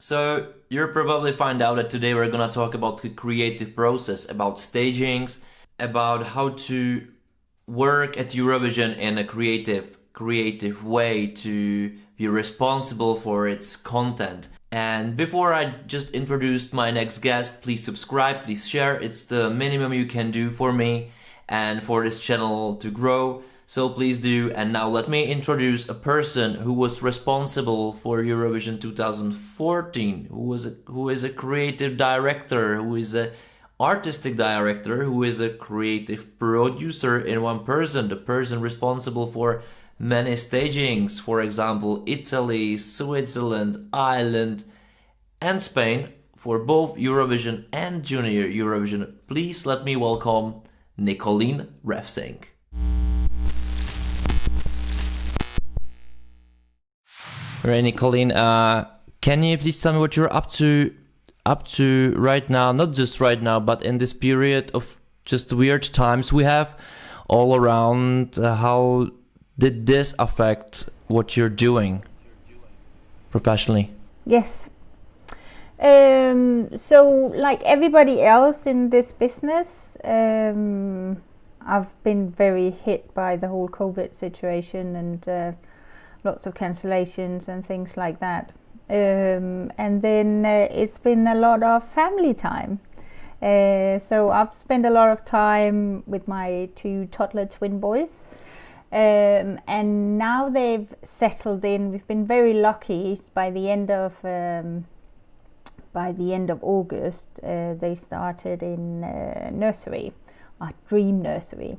So you'll probably find out that today we're gonna talk about the creative process, about stagings, about how to work at Eurovision in a creative way to be responsible for its content. And before I just introduce my next guest, please subscribe, please share. It's the minimum you can do for me and for this channel to grow. So please do. And now let me introduce a person who was responsible for Eurovision 2014, who is a creative director, who is a artistic director, who is a creative producer in one person, the person responsible for many stagings, for example, Italy, Switzerland, Ireland, and Spain for both Eurovision and Junior Eurovision. Please let me welcome Nicoline Refsing. Right, Nicoline, can you please tell me what you're up to right now? Not just right now, but in this period of just weird times we have all around. How did this affect what you're doing professionally? Yes. So like everybody else in this business, I've been very hit by the whole COVID situation and lots of cancellations and things like that. And then it's been a lot of family time. So I've spent a lot of time with my two toddler twin boys. And now they've settled in. We've been very lucky. By the end of August, they started in nursery, our dream nursery.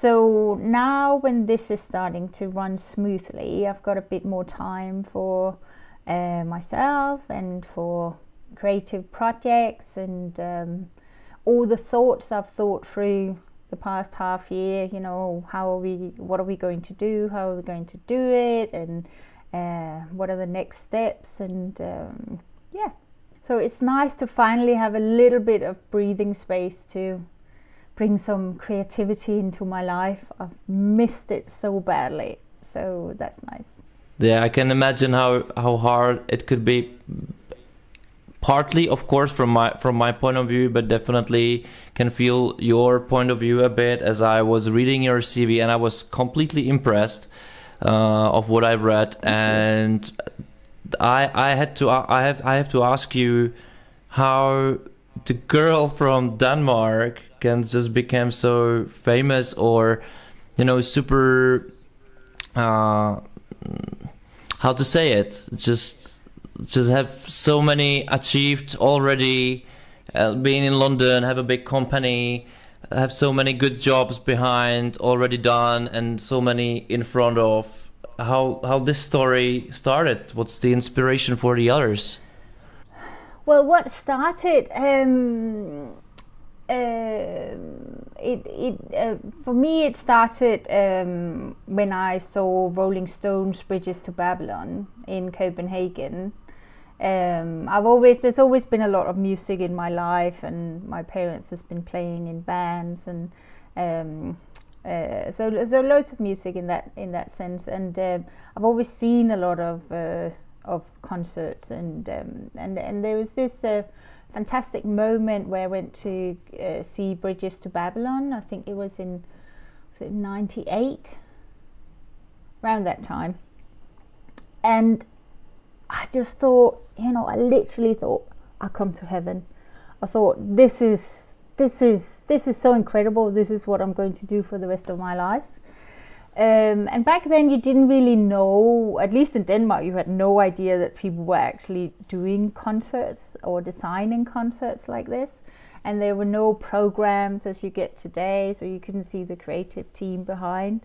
So now when this is starting to run smoothly, I've got a bit more time for myself and for creative projects and all the thoughts I've thought through the past half year. You know, what are we going to do? How are we going to do it? And what are the next steps? And yeah, so it's nice to finally have a little bit of breathing space to bring some creativity into my life. I've missed it so badly, so that's nice. Yeah, I can imagine how hard it could be. Partly, of course, from my point of view, but definitely can feel your point of view a bit as I was reading your CV, and I was completely impressed of what I've read, and I have to ask you how the girl from Denmark can just become so famous, or super how to say it, just have so many achieved already, being in London, have a big company, have so many good jobs behind already done, and so many in front of. How this story started? What's the inspiration for the others? Well, what started for me, it started when I saw Rolling Stones' Bridges to Babylon in Copenhagen. There's always been a lot of music in my life, and my parents has been playing in bands, and so loads of music in that sense. And I've always seen a lot of concerts, and there was this fantastic moment where I went to see Bridges to Babylon. I think it was in '98, around that time. And I just thought, I literally thought, I'll come to heaven. I thought, this is so incredible. This is what I'm going to do for the rest of my life. And back then you didn't really know, at least in Denmark, you had no idea that people were actually doing concerts or designing concerts like this. And there were no programs as you get today, so you couldn't see the creative team behind.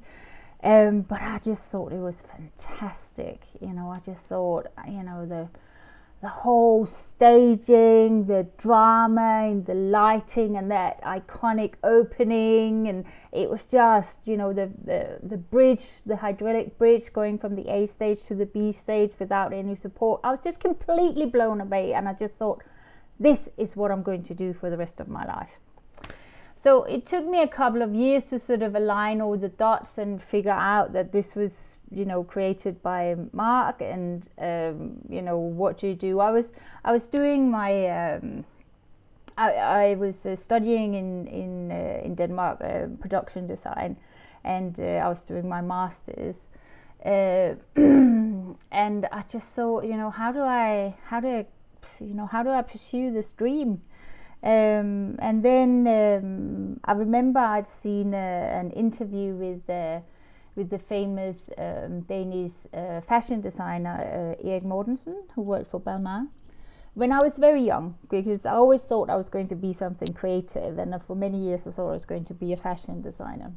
But I just thought it was fantastic. I just thought, the whole staging, the drama and the lighting and that iconic opening, and it was just, the bridge, the hydraulic bridge going from the A stage to the B stage without any support. I was just completely blown away, and I just thought, this is what I'm going to do for the rest of my life. So it took me a couple of years to sort of align all the dots and figure out that this was created by Mark, and what do you do? I was doing my I was studying in Denmark production design, and I was doing my masters, and I just thought, how do I pursue this dream? And then I remember I'd seen an interview with the famous Danish fashion designer Erik Mortensen, who worked for Balmain, when I was very young, because I always thought I was going to be something creative, and for many years I thought I was going to be a fashion designer.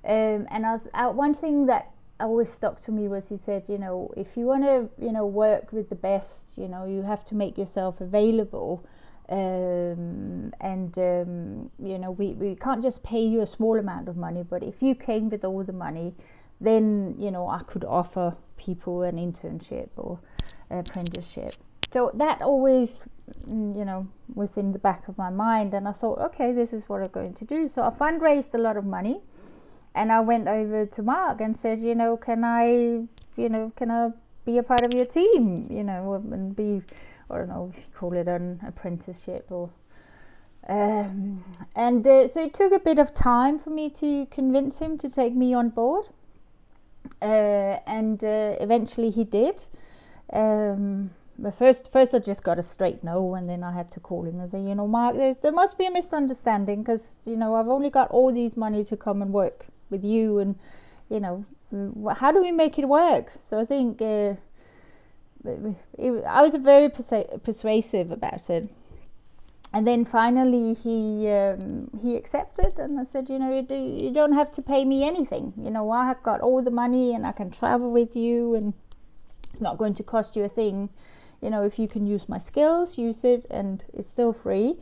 And one thing that always stuck to me was, he said, if you want to work with the best, you have to make yourself available. We can't just pay you a small amount of money, but if you came with all the money, then I could offer people an internship or apprenticeship. So that always was in the back of my mind, and I thought, okay, this is what I'm going to do. So I fundraised a lot of money, and I went over to Mark and said, can I be a part of your team, and be, I don't know if you call it an apprenticeship or so it took a bit of time for me to convince him to take me on board, and eventually he did. But first I just got a straight no, and then I had to call him and say, Mark, there must be a misunderstanding, because I've only got all these money to come and work with you, and how do we make it work? So I think I was very persuasive about it, and then finally he accepted, and I said, you don't have to pay me anything. I have got all the money, and I can travel with you, and it's not going to cost you a thing. If you can use my skills, use it, and it's still free.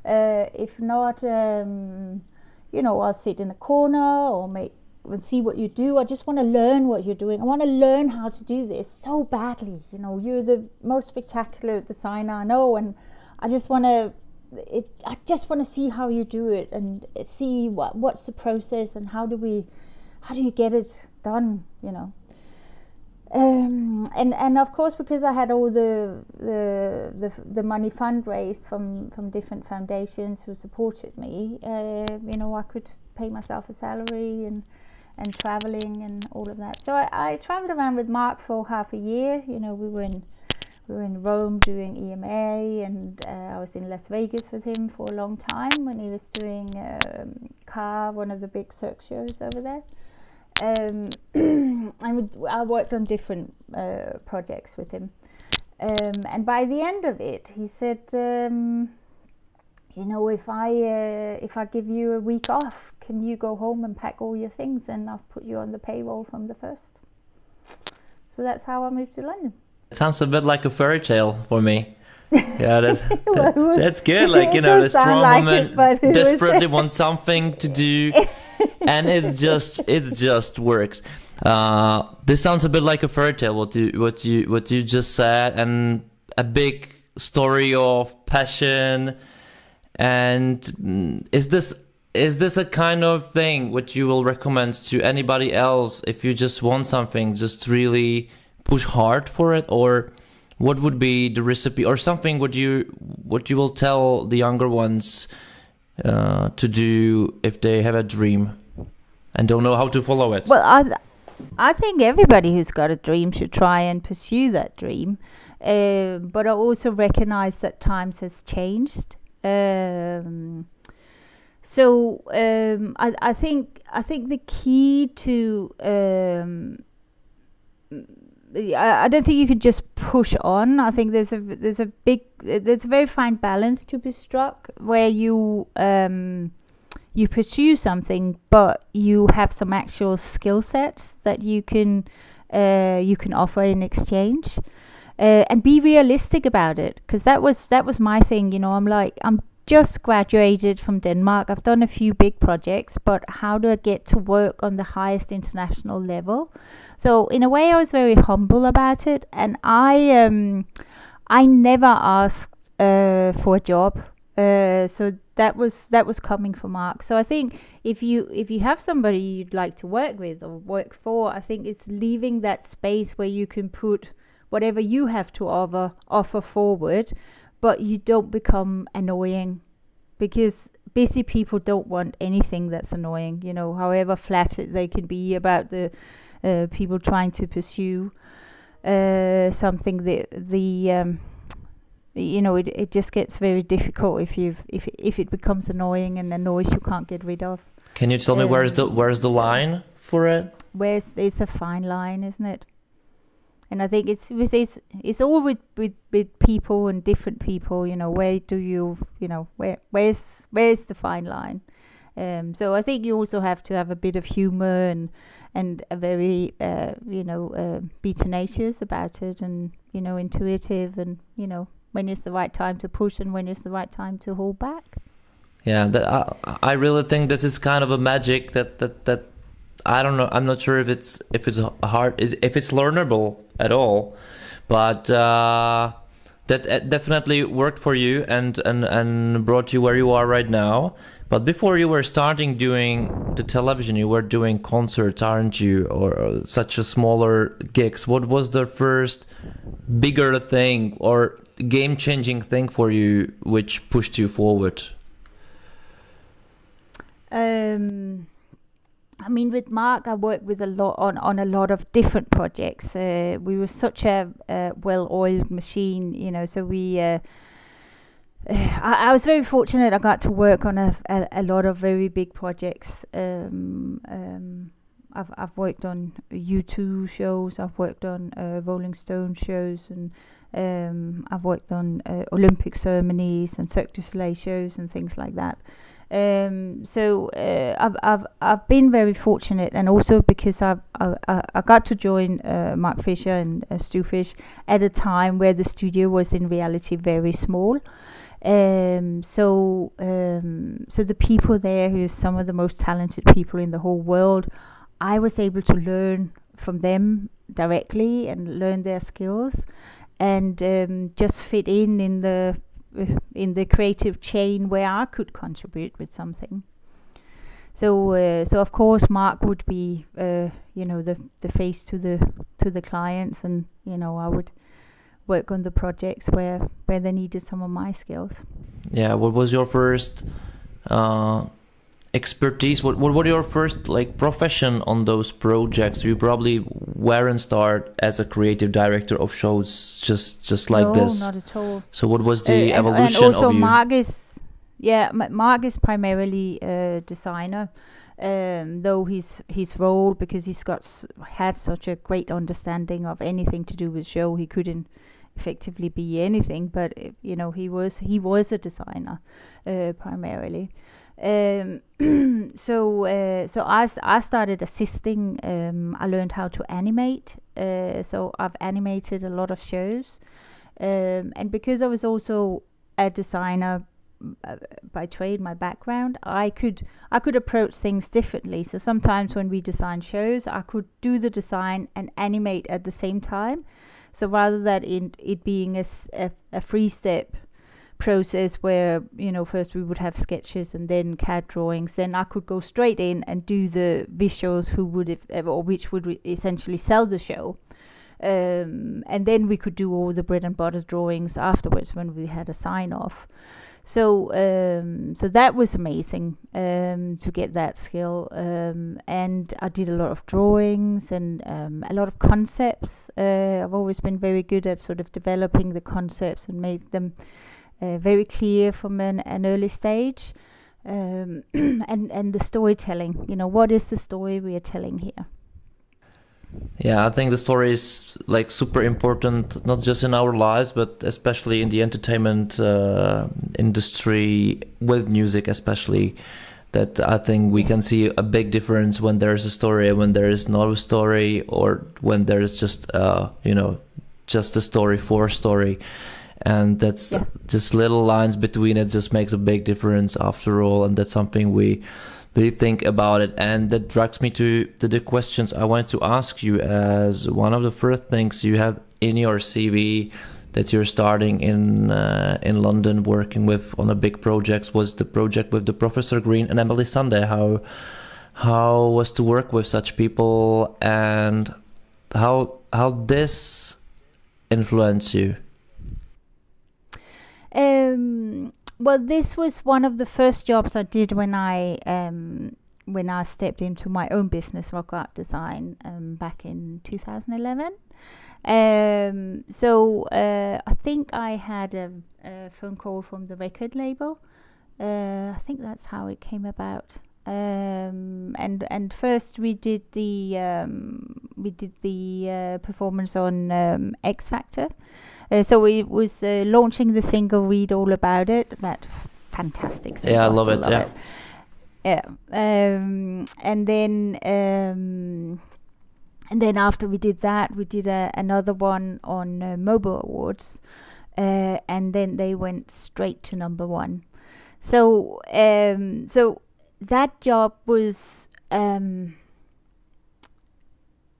If not, I'll sit in a corner or see what you do. I just want to learn what you're doing. I want to learn how to do this so badly. You're the most spectacular designer I know, and I just want to see how you do it, and see what's the process, and how do you get it done, and of course, because I had all the money fundraised from different foundations who supported me, I could pay myself a salary and traveling and all of that. So I traveled around with Mark for half a year. We were in Rome doing EMA, and I was in Las Vegas with him for a long time when he was doing one of the big Cirque shows over there. I worked on different projects with him, and by the end of it, he said, if I give you a week off, can you go home and pack all your things, and I'll put you on the payroll from the 1st. So that's how I moved to London. It sounds a bit like a fairy tale for me. Yeah, that's good. Like, the strong woman desperately wants something to do, and it just works. This sounds a bit like a fairy tale, what you just said, and a big story of passion. And is this a kind of thing what you will recommend to anybody else if you just want something, just really push hard for it? Or what would be the recipe, or something what you will tell the younger ones to do if they have a dream and don't know how to follow it? Well, I think everybody who's got a dream should try and pursue that dream, but I also recognize that times has changed. I think the key to I don't think you can just push on. I think there's a very fine balance to be struck, where you pursue something, but you have some actual skill sets that you can offer in exchange, and be realistic about it. Because that was my thing. I'm just graduated from Denmark. I've done a few big projects, but how do I get to work on the highest international level? So in a way, I was very humble about it, and I never asked for a job. So that was coming from Mark. So I think if you have somebody you'd like to work with or work for, I think it's leaving that space where you can put whatever you have to offer forward, but you don't become annoying, because busy people don't want anything that's annoying. However flattered they can be about the people trying to pursue something. It just gets very difficult if it becomes annoying and a noise you can't get rid of. Can you tell me where's the line for it? It's a fine line, isn't it? And I think it's all with people and different people. Where do where's the fine line? So I think you also have to have a bit of humor and a very be tenacious about it, and intuitive, and when is the right time to push and when is the right time to hold back. Yeah, I really think this is kind of a magic that I don't know. I'm not sure if it's hard, if it's learnable at all, but that definitely worked for you and brought you where you are right now. But before you were starting doing the television, you were doing concerts, aren't you, or such a smaller gigs? What was the first bigger thing or game-changing thing for you which pushed you forward? With Mark, I worked with a lot on a lot of different projects. We were such a well-oiled machine, so we. I was very fortunate. I got to work on a lot of very big projects. I've worked on U2 shows. I've worked on Rolling Stone shows, and I've worked on Olympic ceremonies and Cirque du Soleil shows and things like that. So I've been very fortunate, and also because I got to join Mark Fisher and Stu Fish at a time where the studio was in reality very small. So the people there, who are some of the most talented people in the whole world, I was able to learn from them directly and learn their skills, and just fit in the creative chain where I could contribute with something. So of course Mark would be the face to the clients, and I would work on the projects where they needed some of my skills. Yeah, what was your first expertise? What were your first profession on those projects? You probably weren't start as a creative director of shows just like this. No, not at all. So what was the evolution and also of you? Mark is primarily a designer, though his role, because he's had such a great understanding of anything to do with show, he couldn't effectively be anything, but he was a designer primarily. So I started assisting. I learned how to animate, so I've animated a lot of shows, and because I was also a designer by trade, my background, I could approach things differently. So sometimes when we design shows, I could do the design and animate at the same time. So rather than it being a three-step process where first we would have sketches and then CAD drawings, then I could go straight in and do the visuals which would essentially sell the show, and then we could do all the bread and butter drawings afterwards when we had a sign off. So that was amazing to get that skill, and I did a lot of drawings and a lot of concepts. I've always been very good at sort of developing the concepts and make them very clear from an early stage, and the storytelling. What is the story we are telling here? Yeah, I think the story is super important, not just in our lives, but especially in the entertainment industry, with music especially. That I think we can see a big difference when there's a story and when there is no story, or when there's just just a story for a story. And that's just little lines between it just makes a big difference after all, and that's something we think about it. And that drags me to the questions I wanted to ask you. As one of the first things you have in your CV, that you're starting in London, working with on a big projects, was the project with the Professor Green and Emily Sunday. How was to work with such people, and how this influenced you? Well, this was one of the first jobs I did when I stepped into my own business, Rock Art Design, back in 2011. I think I had a phone call from the record label. I think that's how it came about. And first we did the performance on X Factor. So we was launching the single "Read All About It." That fantastic thing. Yeah, I love it. Yeah. Yeah. And then after we did that, we did another one on Mobile Awards, and then they went straight to number one. So that job was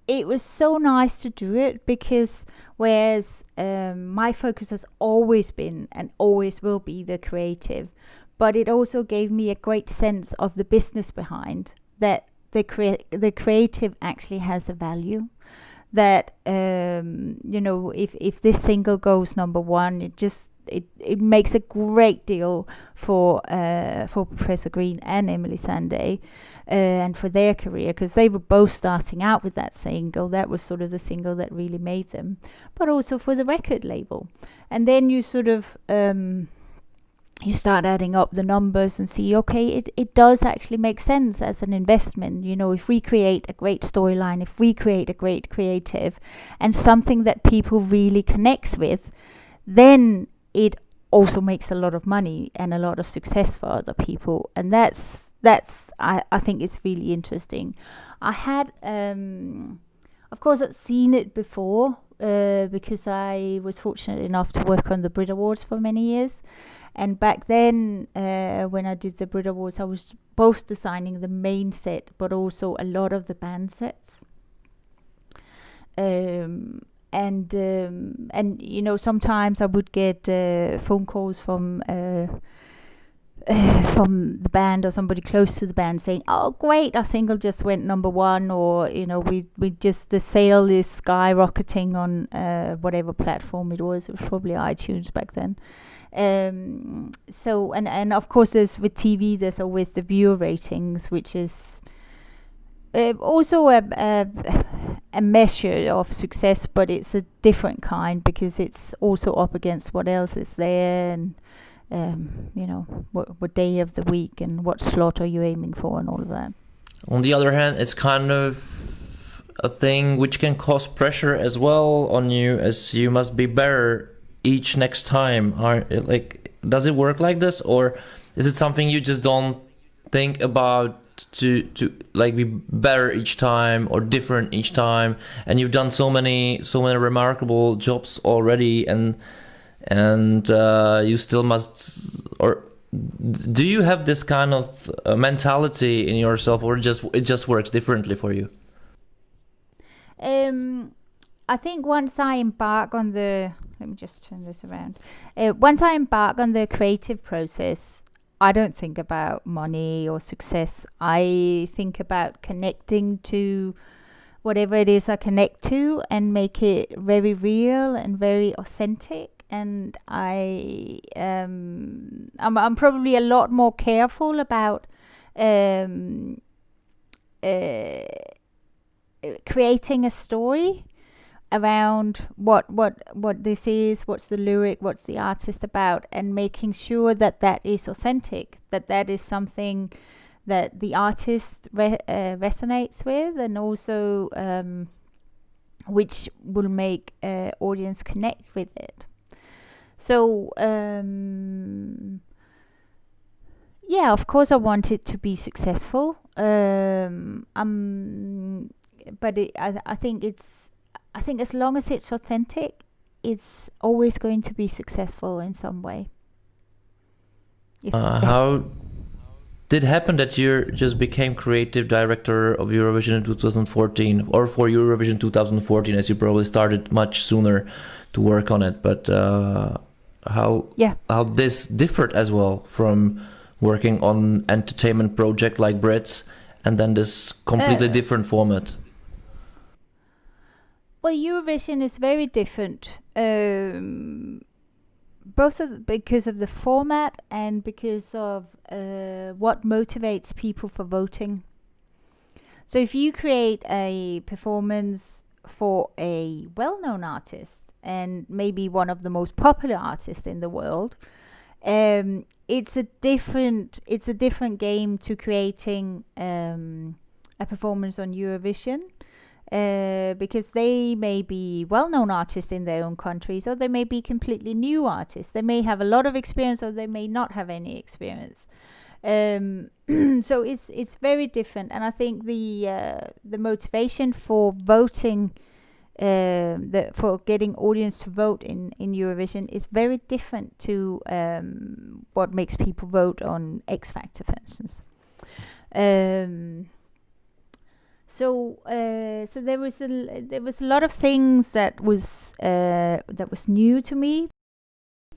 it was so nice to do it, because whereas my focus has always been and always will be the creative, but it also gave me a great sense of the business behind that. The creative actually has a value. That if this single goes number one, it makes a great deal for Professor Green and Emily Sunday, and for their career, because they were both starting out with that single. That was sort of the single that really made them, but also for the record label. And then you sort of you start adding up the numbers and see, okay, it does actually make sense as an investment. If we create a great storyline, if we create a great creative and something that people really connects with, then it also makes a lot of money and a lot of success for other people. And that's I think it's really interesting. I had of course I'd seen it before, because I was fortunate enough to work on the Brit Awards for many years. And back then, when I did the Brit Awards, I was both designing the main set, but also a lot of the band sets. And sometimes I would get phone calls from the band or somebody close to the band saying, "Oh, great! Our single just went number one," or we just the sale is skyrocketing on whatever platform it was. It was probably iTunes back then. So of course there's with TV there's always the viewer ratings, which is also a measure of success, but it's a different kind, because it's also up against what else is there, and what day of the week and what slot are you aiming for and all of that. On the other hand, it's kind of a thing which can cause pressure as well on you, as you must be better each next time. Does it work like this, or is it something you just don't think about to like be better each time or different each time? And you've done so many remarkable jobs already, and you still must, or do you have this kind of mentality in yourself, or it just works differently for you? I think once I embark on the let me just turn this around. Once I embark on the creative process, I don't think about money or success. I think about connecting to whatever it is I connect to and make it very real and very authentic. And I'm probably a lot more careful about creating a story around what this is, what's the lyric, what's the artist about, and making sure that is authentic, that is something that the artist resonates with, and also which will make audience connect with it. So yeah, of course I want it to be successful, but I think as long as it's authentic, it's always going to be successful in some way. How did happen that you just became creative director of Eurovision in 2014, or for Eurovision 2014, as you probably started much sooner to work on it. But how this differed as well from working on entertainment project like Brits, and then this completely different format? Well, Eurovision is very different, because of the format and because of what motivates people for voting. So if you create a performance for a well-known artist and maybe one of the most popular artists in the world, it's a different game to creating a performance on Eurovision. Because they may be well-known artists in their own countries, or they may be completely new artists. They may have a lot of experience, or they may not have any experience. So it's very different, and I think the motivation for voting, for getting audience to vote in Eurovision is very different to what makes people vote on X Factor, for instance. So there was a lot of things that was new to me,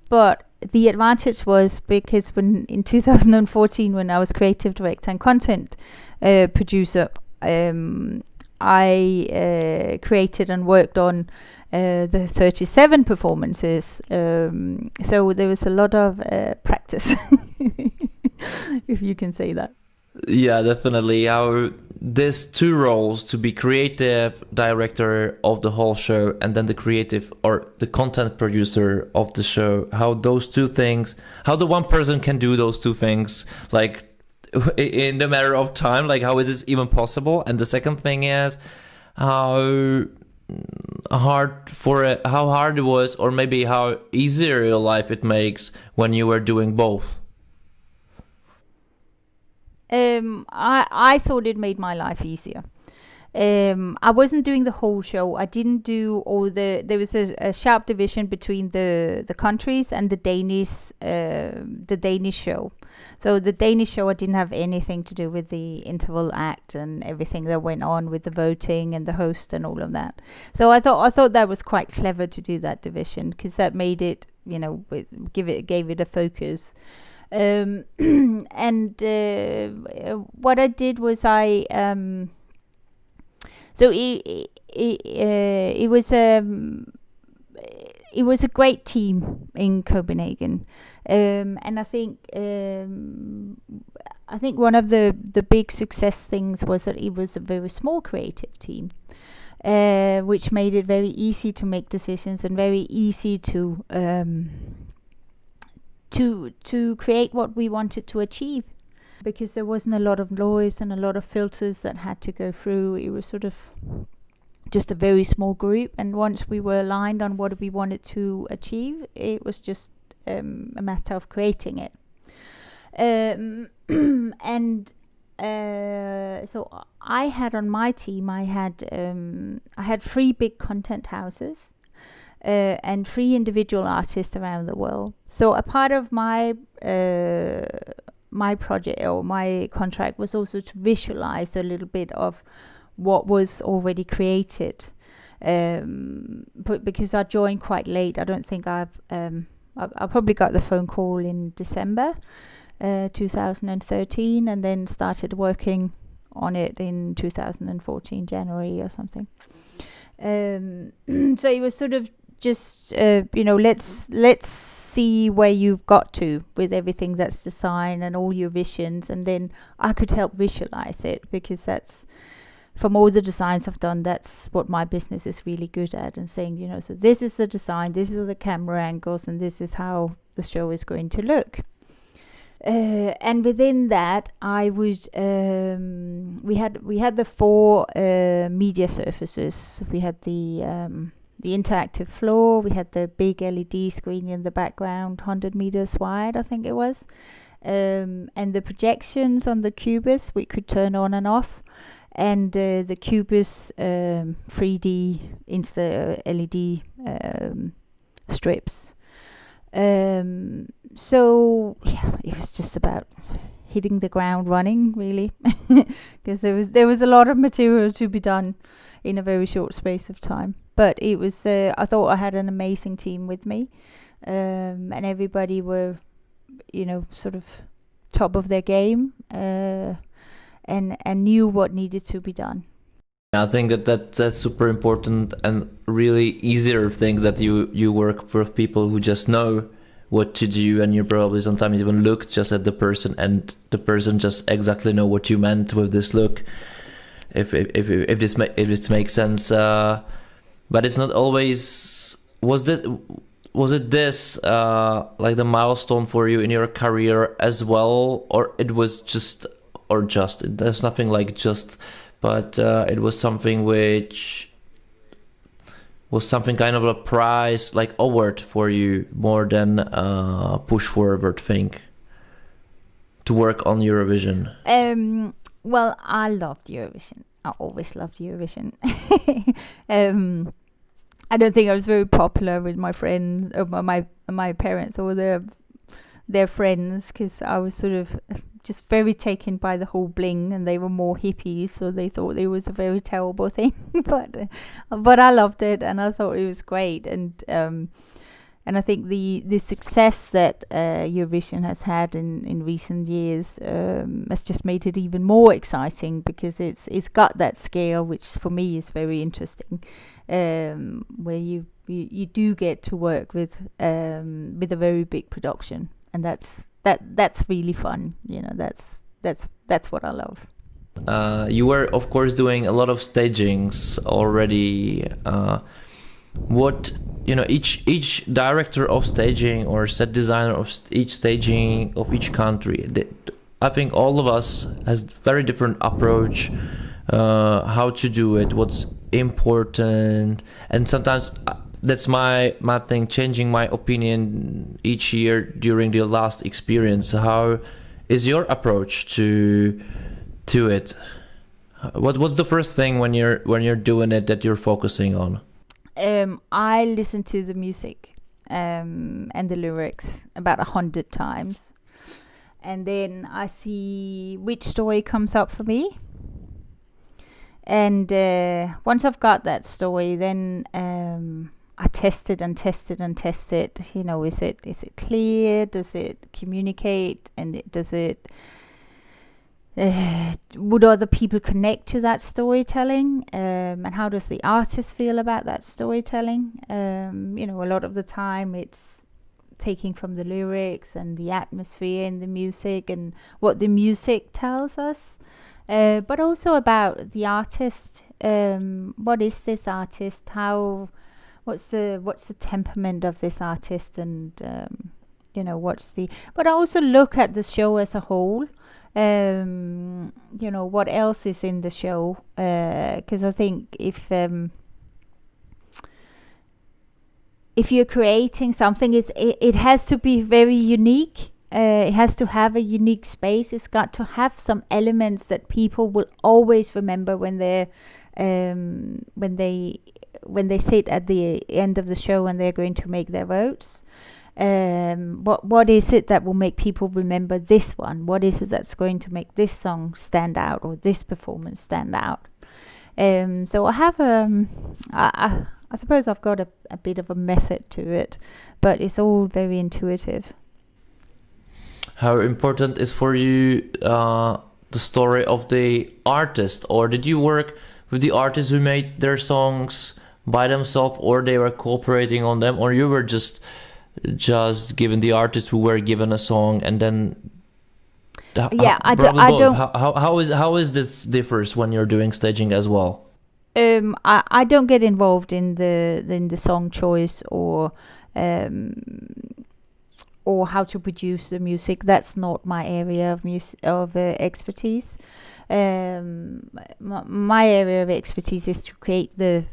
but the advantage was because in 2014, when I was creative director and content producer, I created and worked on the 37 performances. So there was a lot of practice, if you can say that. Yeah, definitely. There's two roles: to be creative director of the whole show, and then the creative or the content producer of the show. How those two things, how the one person can do those two things, like in the matter of time, like how it is even possible. And the second thing is how hard it was, or maybe how easier your life it makes when you were doing both. I thought it made my life easier. I wasn't doing the whole show. I didn't do all the. There was a sharp division between the countries and the Danish show. So the Danish show, I didn't have anything to do with the interval act and everything that went on with the voting and the host and all of that. So I thought that was quite clever to do that division, because that made it, gave it a focus. And what I did was so it was a great team in Copenhagen, and I think one of the big success things was that it was a very small creative team, which made it very easy to make decisions and very easy to create what we wanted to achieve, because there wasn't a lot of noise and a lot of filters that had to go through. It was sort of just a very small group, and once we were aligned on what we wanted to achieve, it was just a matter of creating it. So I had on my team, I had 3 big content houses, and 3 individual artists around the world. So a part of my project or my contract was also to visualize a little bit of what was already created. But because I joined quite late, I don't think I probably got the phone call in December 2013, and then started working on it in 2014 January or something. So it was sort of just let's see where you've got to with everything that's designed and all your visions, and then I could help visualize it, because that's, from all the designs I've done, that's what my business is really good at, and saying, so this is the design, this is the camera angles, and this is how the show is going to look. And within that, I would we had the 4 media surfaces. We had the interactive floor, we had the big LED screen in the background, 100 meters wide, I think it was, and the projections on the Cubus we could turn on and off, and the Cubus 3D Insta LED strips. So yeah, it was just about hitting the ground running, really, because there was a lot of material to be done in a very short space of time. But it was I thought I had an amazing team with me, and everybody were, sort of top of their game, and knew what needed to be done. I think that's super important, and really easier things that you work with people who just know what to do, and you probably sometimes even look just at the person, and the person just exactly know what you meant with this look. If this makes sense, but it's not always. Was it this like the milestone for you in your career as well, or it was just there's nothing like just, but it was something which was something kind of a prize, like award for you, more than a push forward thing to work on Eurovision? Well, I loved Eurovision. I always loved Eurovision. I don't think I was very popular with my friends, or my parents, or their friends, because I was sort of just very taken by the whole bling, and they were more hippies, so they thought it was a very terrible thing. but I loved it, and I thought it was great, and I think the success that Eurovision has had in recent years has just made it even more exciting, because it's got that scale, which for me is very interesting, where you do get to work with a very big production, and that's really fun. That's what I love. You were, of course, doing a lot of stagings already. What each director of staging or set designer of each staging of each country, I think all of us has very different approach, how to do it, what's important, and sometimes that's my thing, changing my opinion each year during the last experience. How is your approach to it? What's the first thing when you're doing it that you're focusing on? I listen to the music and the lyrics about 100 times, and then I see which story comes up for me. And once I've got that story, then I test it and test it and test it. Is it clear? Does it communicate? And does it? Would other people connect to that storytelling? And how does the artist feel about that storytelling? A lot of the time it's taking from the lyrics and the atmosphere and the music and what the music tells us, but also about the artist. What is this artist? What's the temperament of this artist? And but I also look at the show as a whole. What else is in the show, because I think if you're creating something, it has to be very unique. It has to have a unique space. It's got to have some elements that people will always remember when they sit at the end of the show and they're going to make their votes. What is it that will make people remember this one? What is it that's going to make this song stand out, or this performance stand out? So I have I suppose I've got a bit of a method to it, but it's all very intuitive. How important is for you the story of the artist, or did you work with the artists who made their songs by themselves, or they were cooperating on them, or you were just given the artists who were given a song, and then I don't. How is this differs when you're doing staging as well? I don't get involved in the song choice or how to produce the music. That's not my area of expertise. My area of expertise is to create the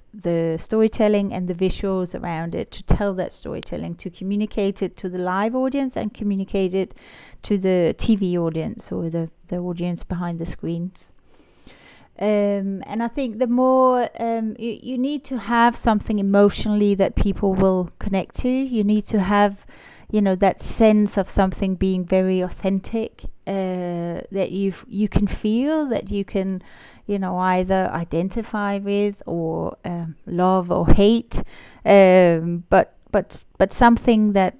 storytelling and the visuals around it, to tell that storytelling, to communicate it to the live audience and communicate it to the TV audience, or the audience behind the screens. And I think the more you need to have something emotionally that people will connect to. You need to have that sense of something being very authentic, that you can feel, that you can either identify with or love or hate, but something that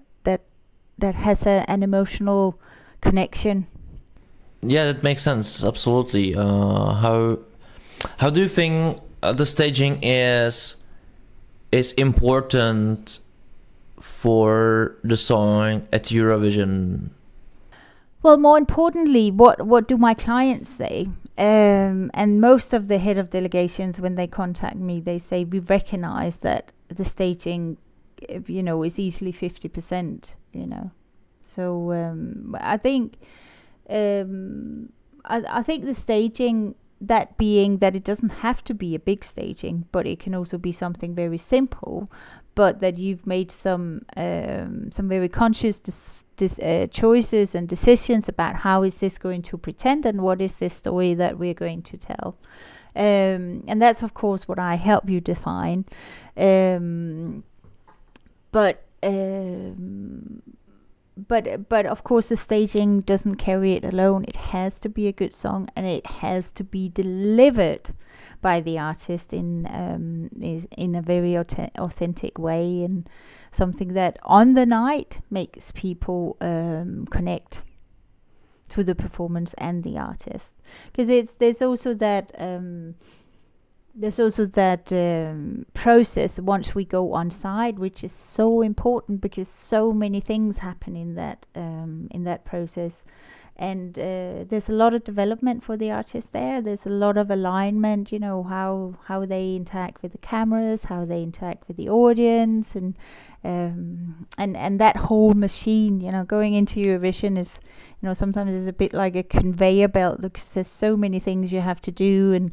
has an emotional connection. Yeah, that makes sense. Absolutely. How do you think the staging is important for the song at Eurovision? Well, more importantly, what do my clients say? And most of the head of delegations, when they contact me, they say we recognize that the staging, is easily 50%. So I think I think the staging, that being that it doesn't have to be a big staging, but it can also be something very simple, but that you've made some very conscious choices and decisions about how is this going to pretend and what is this story that we're going to tell. And that's of course what I help you define. But of course the staging doesn't carry it alone. It has to be a good song, and it has to be delivered by the artist in a very authentic way, and something that on the night makes people connect to the performance and the artist. Because there's also that process once we go on site, which is so important because so many things happen in that process. And there's a lot of development for the artists there. There's a lot of alignment, how they interact with the cameras, how they interact with the audience, and that whole machine, going into Eurovision is, sometimes is a bit like a conveyor belt, because there's so many things you have to do, and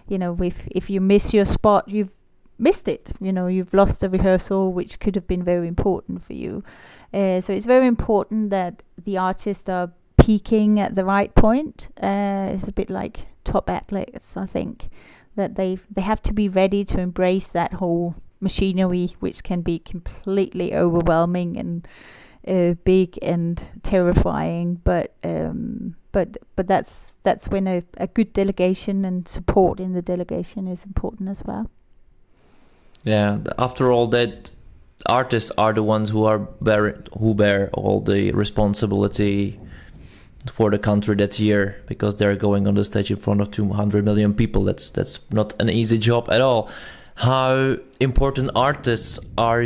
if you miss your spot, you've missed it. You've lost a rehearsal which could have been very important for you. So it's very important that the artists are peaking at the right point. It's a bit like top athletes, I think, that they have to be ready to embrace that whole machinery, which can be completely overwhelming and big and terrifying. But that's when a good delegation and support in the delegation is important as well. Yeah, after all, that artists are the ones who bear all the responsibility for the country that year, because they're going on the stage in front of 200 million people. That's not an easy job at all. How important artists are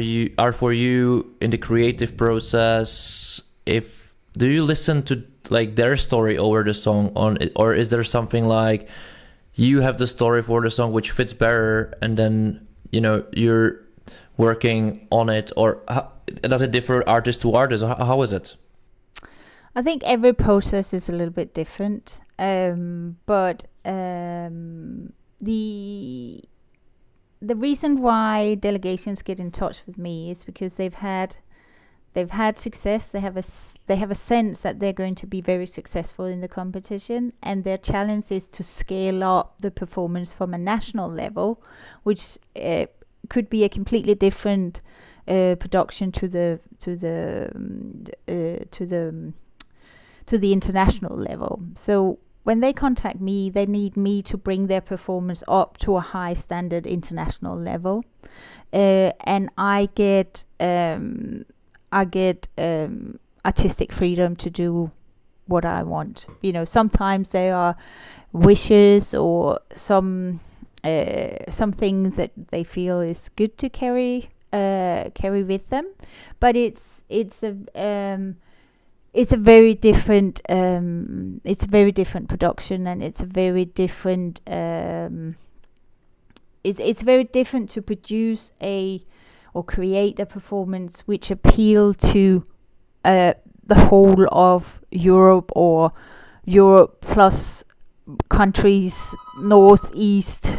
for you in the creative process? Do you listen to like their story over the song or is there something like you have the story for the song which fits better, and then you're working on it, or does it differ artist to artist? How is it? I think every process is a little bit different, but the reason why delegations get in touch with me is because they've had success. They have a sense that they're going to be very successful in the competition, and their challenge is to scale up the performance from a national level, which could be a completely different production to the international level. So when they contact me, they need me to bring their performance up to a high standard international level, and I get artistic freedom to do what I want. Sometimes there are wishes or some things that they feel is good to carry with them, but it's a very different production, and it's a very different it's very different to produce or create a performance which appeal to the whole of Europe, or Europe plus countries north, east,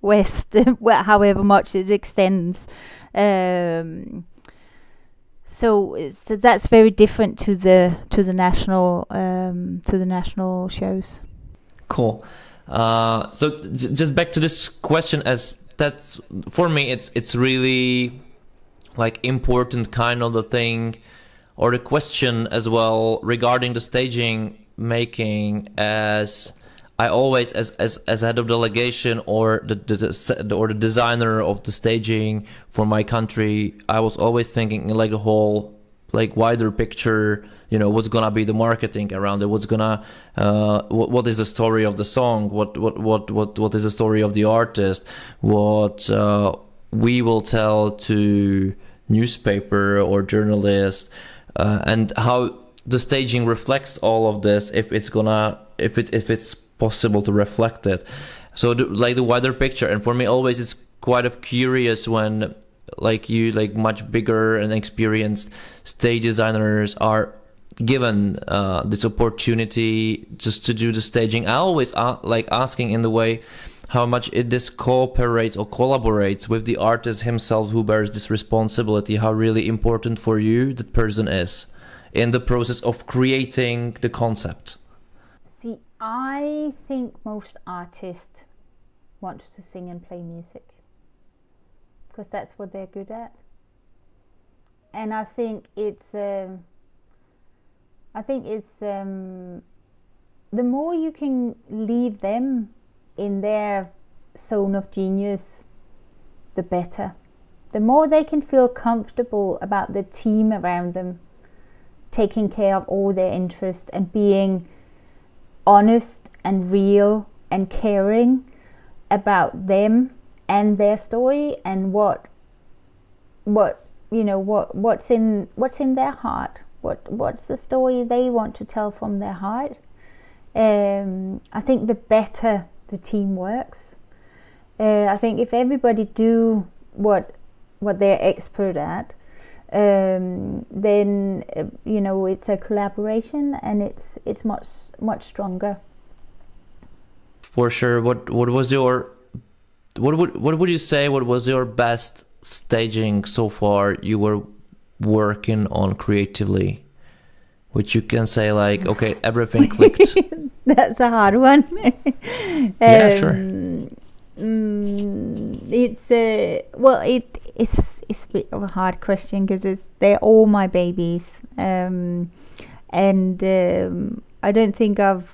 west, however much it extends. So that's very different to the national shows. Cool. So just back to this question, as that's for me, it's really like important kind of the thing or the question as well regarding the staging making, as I always, as head of delegation or the designer of the staging for my country, I was always thinking like the whole like wider picture. You know, what's gonna be the marketing around it? What's gonna what is the story of the song? What is the story of the artist? What we will tell to newspaper or journalist, and how the staging reflects all of this, if it's possible to reflect it. So like the wider picture. And for me always it's quite of curious when like you, like much bigger and experienced stage designers are given this opportunity just to do the staging. I always like asking in the way how much this cooperates or collaborates with the artist himself who bears this responsibility, how really important for you that person is in the process of creating the concept. See, I think most artists want to sing and play music because that's what they're good at. And I think it's the more you can leave them in their zone of genius, the better. The more they can feel comfortable about the team around them, taking care of all their interests and being honest and real and caring about them and their story and what's in their heart, what's the story they want to tell from their heart. I think the better the team works. I think if everybody do what they're expert at, then it's a collaboration and it's much stronger. For sure. What would you say? What was your best staging so far you were working on creatively, which you can say like, okay, everything clicked? That's a hard one. Yeah, sure. It's a bit of a hard question because they're all my babies, and I don't think I've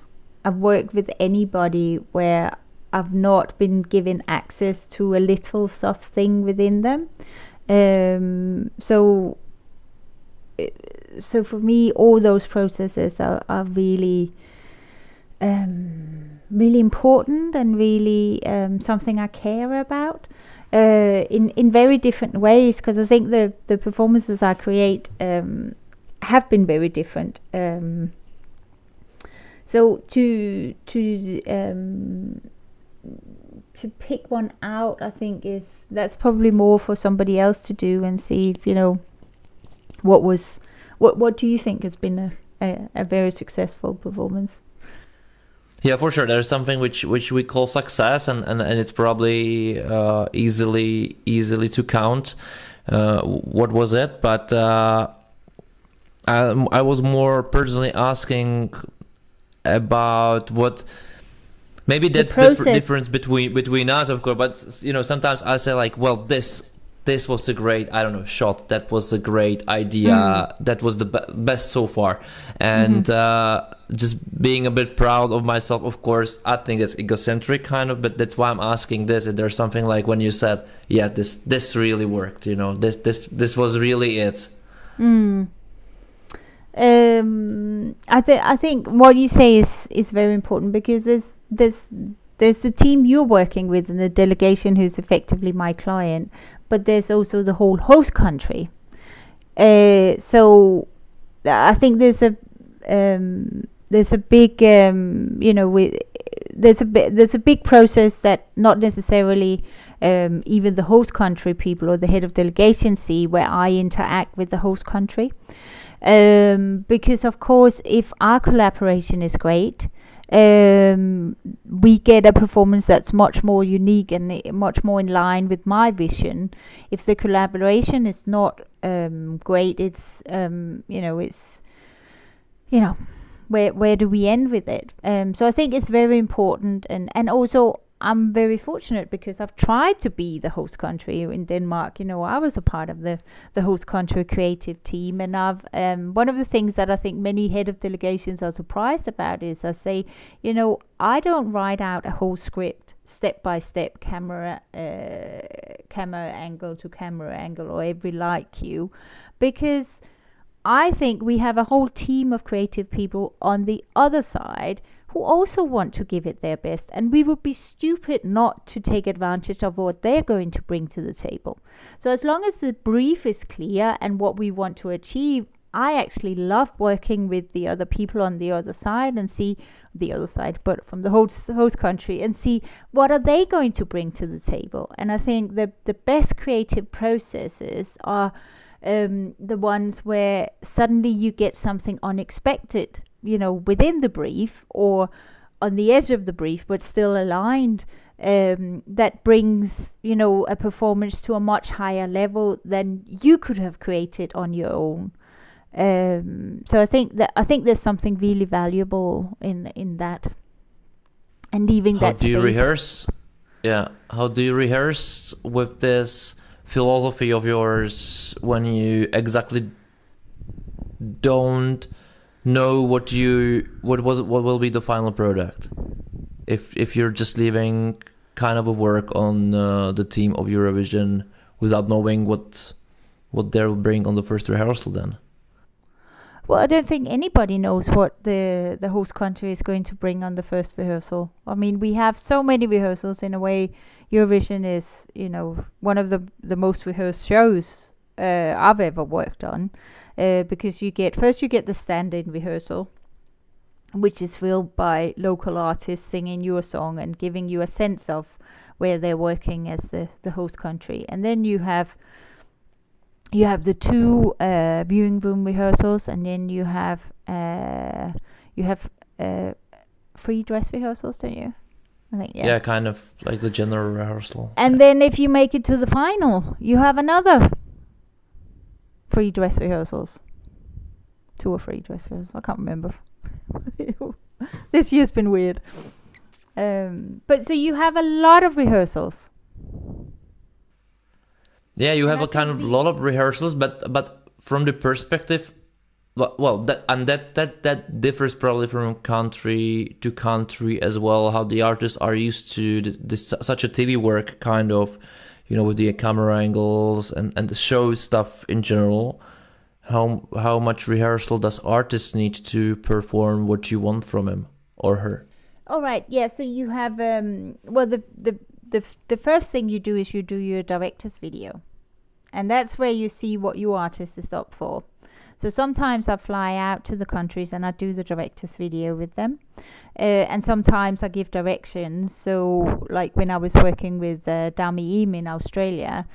worked with anybody where I've not been given access to a little soft thing within them. So for me, all those processes are really really important and really something I care about in very different ways, because I think the performances I create have been very different. So to pick one out, I think that's probably more for somebody else to do and see if what do you think has been a very successful performance? Yeah, for sure. There's something which we call success, and it's probably easily to count. What was it? But I was more personally asking about what. Maybe that's the difference between us, of course. But sometimes I say like, well, this was a great, I don't know, shot. That was a great idea. That was the best so far. And just being a bit proud of myself, of course. I think it's egocentric kind of, but that's why I'm asking this. If there's something like when you said, yeah, this really worked. This was really it. I think what you say is very important, because there's the team you're working with and the delegation who's effectively my client, but there's also the whole host country. So I think there's a big there's a big process that not necessarily even the host country people or the head of delegation see, where I interact with the host country. Because of course, if our collaboration is great, we get a performance that's much more unique and much more in line with my vision. If the collaboration is not great, it's where do we end with it? So I think it's very important, and also I'm very fortunate because I've tried to be the host country in Denmark. I was a part of the host country creative team, and I've one of the things that I think many head of delegations are surprised about is I say, I don't write out a whole script step by step, camera angle to camera angle, or every light cue, because I think we have a whole team of creative people on the other side who also want to give it their best, and we would be stupid not to take advantage of what they're going to bring to the table. So as long as the brief is clear and what we want to achieve, I actually love working with the other people on the other side and see the other side, but from the host country, and see what are they going to bring to the table. And I think the best creative processes are the ones where suddenly you get something unexpected, within the brief or on the edge of the brief, but still aligned, that brings, a performance to a much higher level than you could have created on your own. So I think there's something really valuable in that, and leaving that space. How do you rehearse? Yeah, how do you rehearse with this philosophy of yours when you exactly don't know what will be the final product? If you're just leaving kind of a work on the team of Eurovision without knowing what they'll bring on the first rehearsal, then? Well, I don't think anybody knows what the host country is going to bring on the first rehearsal. I mean, we have so many rehearsals. In a way, Eurovision is, one of the most rehearsed shows I've ever worked on, because you get the stand-in rehearsal, which is filled by local artists singing your song and giving you a sense of where they're working as the host country, and then you have the two viewing room rehearsals, and then you have free dress rehearsals, don't you? I think, yeah. Yeah, kind of like the general rehearsal. And then if you make it to the final, you have another free dress rehearsals. 2 or 3 dress rehearsals. I can't remember. This year's been weird. But so you have a lot of rehearsals. Yeah, you have a kind of lot of rehearsals, but from the perspective, that differs probably from country to country as well. How the artists are used to such a TV work, kind of, with the camera angles and the show stuff in general. How much rehearsal does artists need to perform what you want from him or her? All right, yeah. So you have the first thing you do is you do your director's video. And that's where you see what your artist is up for. So sometimes I fly out to the countries and I do the director's video with them. And sometimes I give directions. So like when I was working with Dami Im in Australia,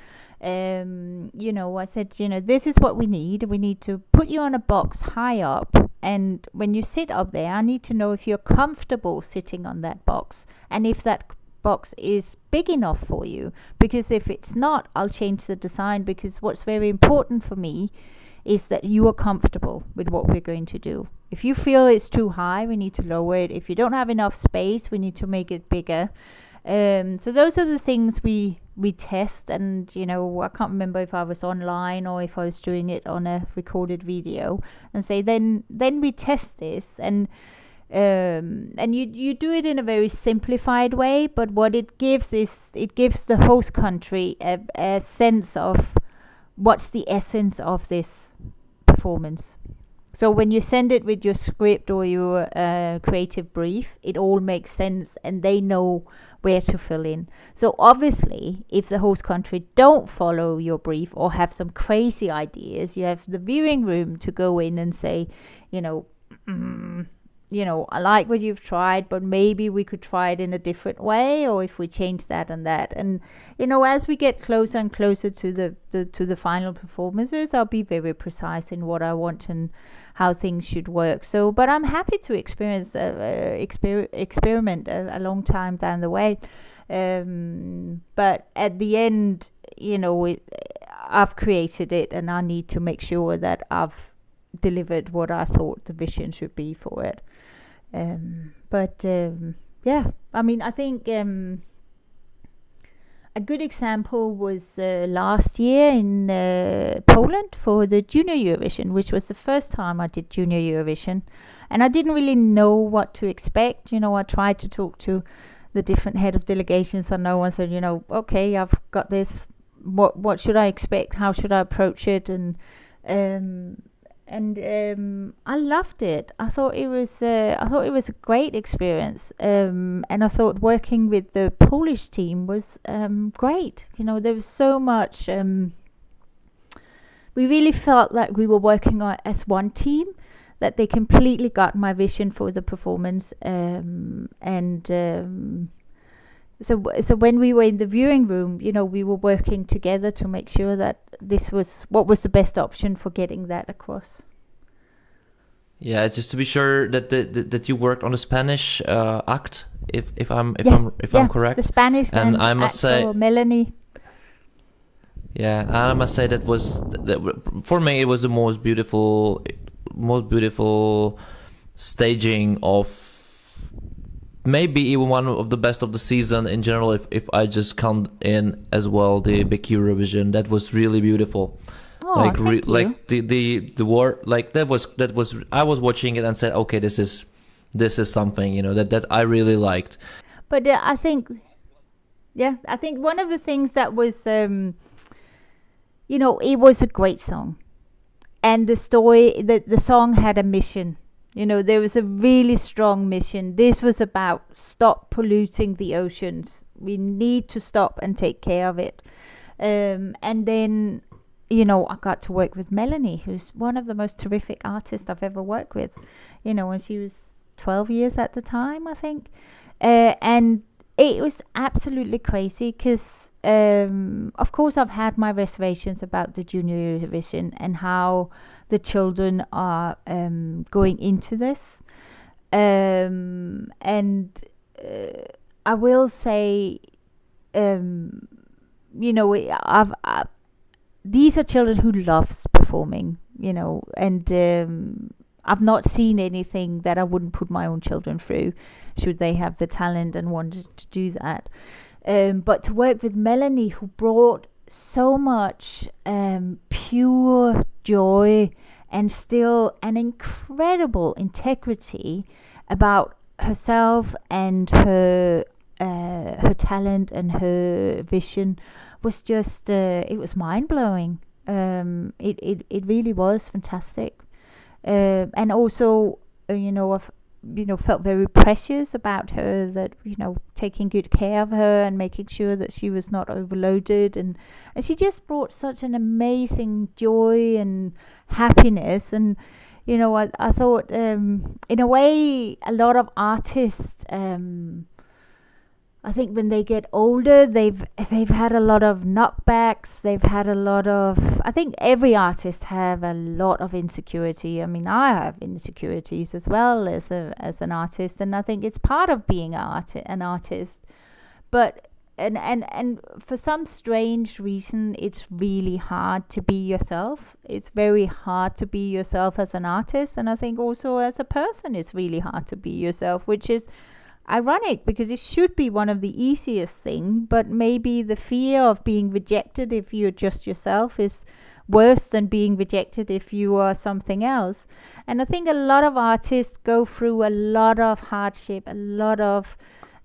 I said, this is what we need. We need to put you on a box high up. And when you sit up there, I need to know if you're comfortable sitting on that box. And if that box is big enough for you, because if it's not, I'll change the design, because what's very important for me is that you are comfortable with what we're going to do. If you feel it's too high, we need to lower it. If you don't have enough space, we need to make it bigger. So those are the things we test, and I can't remember if I was online or if I was doing it on a recorded video, and say then we test this, and you do it in a very simplified way, but what it gives is it gives the host country a sense of what's the essence of this performance. So when you send it with your script or your creative brief, it all makes sense and they know where to fill in. So obviously, if the host country don't follow your brief or have some crazy ideas, you have the viewing room to go in and say, I like what you've tried, but maybe we could try it in a different way, or if we change that and that. And as we get closer and closer to the final performances, I'll be very precise in what I want and how things should work. So, but I'm happy to experiment a long time down the way. But at the end, I've created it, and I need to make sure that I've delivered what I thought the vision should be for it. Yeah, I mean, I think a good example was last year in Poland for the Junior Eurovision, which was the first time I did Junior Eurovision. And I didn't really know what to expect. I tried to talk to the different head of delegations, and no one said, okay, I've got this. What should I expect? How should I approach it? I loved it. I thought it was a great experience. And I thought working with the Polish team was great. There was so much. We really felt like we were working as one team. That they completely got my vision for the performance. So when we were in the viewing room, we were working together to make sure that this was what was the best option for getting that across. Yeah, just to be sure that that you worked on the Spanish act, if I'm correct. The Spanish and I must say, Melanie. Yeah, and I must say that for me it was the most beautiful staging of. Maybe even one of the best of the season in general. If I just count in as well the big Eurovision, that was really beautiful. Oh, thank you. Like the word, like that was. I was watching it and said, okay, this is something that I really liked. But I think one of the things that was it was a great song, and the story the song had a mission. There was a really strong mission. This was about stop polluting the oceans. We need to stop and take care of it. And then, I got to work with Melanie, who's one of the most terrific artists I've ever worked with. When she was 12 years at the time, I think. And it was absolutely crazy because, of course, I've had my reservations about the Junior Eurovision and how the children are going into this. I will say, these are children who loves performing, and I've not seen anything that I wouldn't put my own children through, should they have the talent and wanted to do that. But to work with Melanie, who brought so much pure joy and still an incredible integrity about herself and her talent and her vision, was just it was mind-blowing. It really was fantastic. And also I've felt very precious about her, that taking good care of her and making sure that she was not overloaded, and she just brought such an amazing joy and happiness. And I thought in a way a lot of artists, I think when they get older, they've had a lot of knockbacks. They've had a lot of. I think every artist have a lot of insecurity. I mean, I have insecurities as well as an artist, and I think it's part of being an artist. But and for some strange reason, it's really hard to be yourself. It's very hard to be yourself as an artist, and I think also as a person, it's really hard to be yourself, which is ironic because it should be one of the easiest things, but maybe the fear of being rejected if you're just yourself is worse than being rejected if you are something else. And I think a lot of artists go through a lot of hardship, a lot of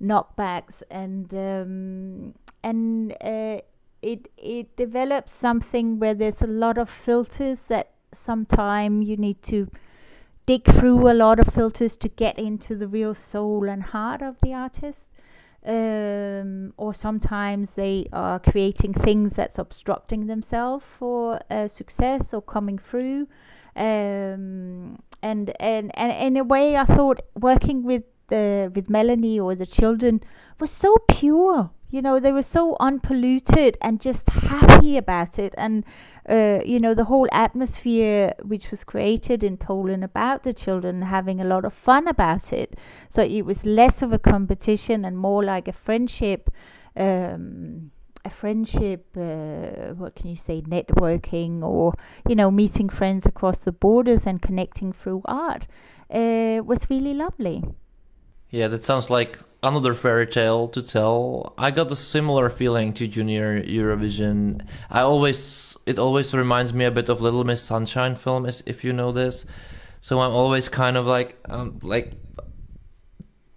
knockbacks, and it develops something where there's a lot of filters that sometimes you need to dig through a lot of filters to get into the real soul and heart of the artist. Or sometimes they are creating things that's obstructing themselves for success or coming through. And in a way, I thought working with Melanie or the children was so pure. They were so unpolluted and just happy about it. And the whole atmosphere which was created in Poland about the children having a lot of fun about it. So it was less of a competition and more like a friendship. What can you say, networking, or meeting friends across the borders and connecting through art, was really lovely. Yeah, that sounds like another fairy tale to tell. I got a similar feeling to Junior Eurovision. It always reminds me a bit of Little Miss Sunshine film, if you know this. So I'm always kind of like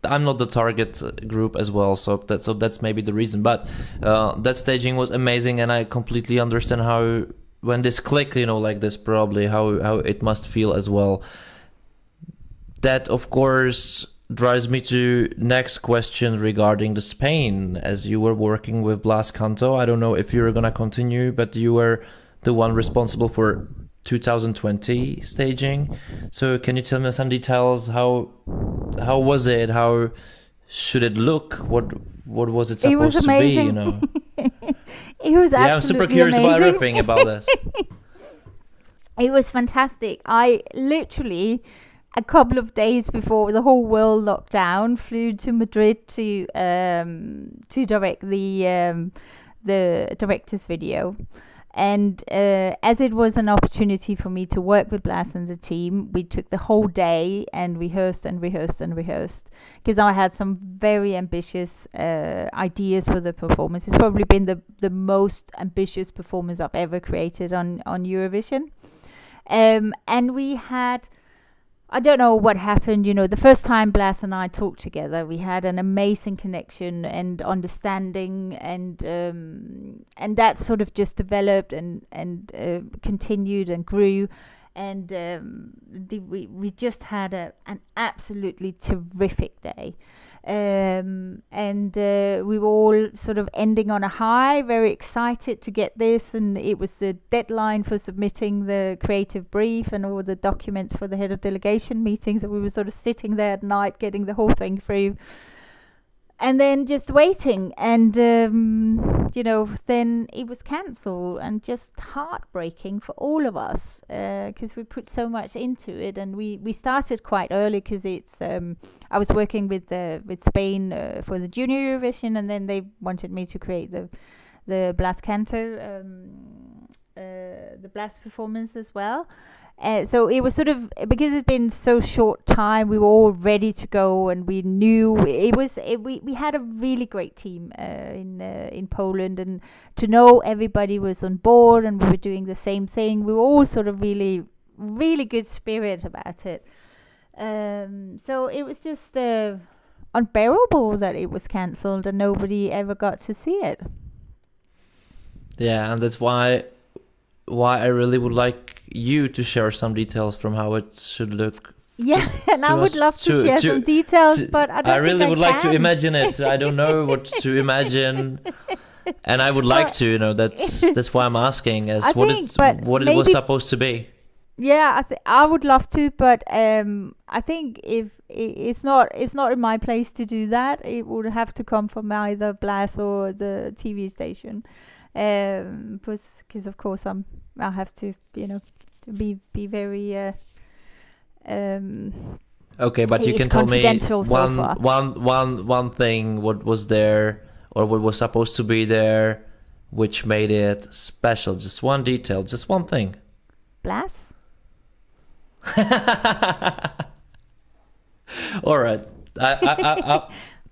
I'm not the target group as well, so that's maybe the reason. But that staging was amazing, and I completely understand how when this click, like this, probably how it must feel as well. That of course drives me to next question regarding the Spain, as you were working with Blas Canto. I don't know if you're gonna continue, but you were the one responsible for 2020 staging. So can you tell me some details? How was it? How should it look? What was it supposed to be? It was absolutely I'm super curious amazing. about everything about this. It was fantastic. I literally, a couple of days before the whole world locked down, flew to Madrid to direct the director's video. And as it was an opportunity for me to work with Blas and the team, we took the whole day and rehearsed because I had some very ambitious ideas for the performance. It's probably been the most ambitious performance I've ever created on Eurovision. And we had, I don't know what happened, the first time Blas and I talked together, we had an amazing connection and understanding, and that sort of just developed and continued and grew, and we just had an absolutely terrific day. And we were all sort of ending on a high, very excited to get this, and it was the deadline for submitting the creative brief and all the documents for the head of delegation meetings, and we were sort of sitting there at night getting the whole thing through, and then just waiting, and then it was cancelled, and just heartbreaking for all of us, because we put so much into it, and we started quite early, because it's I was working with Spain for the Junior Eurovision, and then they wanted me to create the Blas Canto, the Blas performance as well. So it was sort of, because it's been so short time, we were all ready to go, and we knew we had a really great team in Poland, and to know everybody was on board and we were doing the same thing, we were all sort of really, really good spirit about it. So it was just unbearable that it was cancelled and nobody ever got to see it. Yeah, and that's why I really would like you to share some details from how it should look. Yeah, and I would love to share some details, but I really would like to imagine it. I don't know what to imagine, and I would like to. That's why I'm asking, as what it was supposed to be. Yeah, I would love to, but I think if it's not in my place to do that, it would have to come from either Blas or the TV station, because of course I have to be very okay, but you can tell me one thing, what was there or what was supposed to be there, which made it special. Just one detail, just one thing. Blas. All right.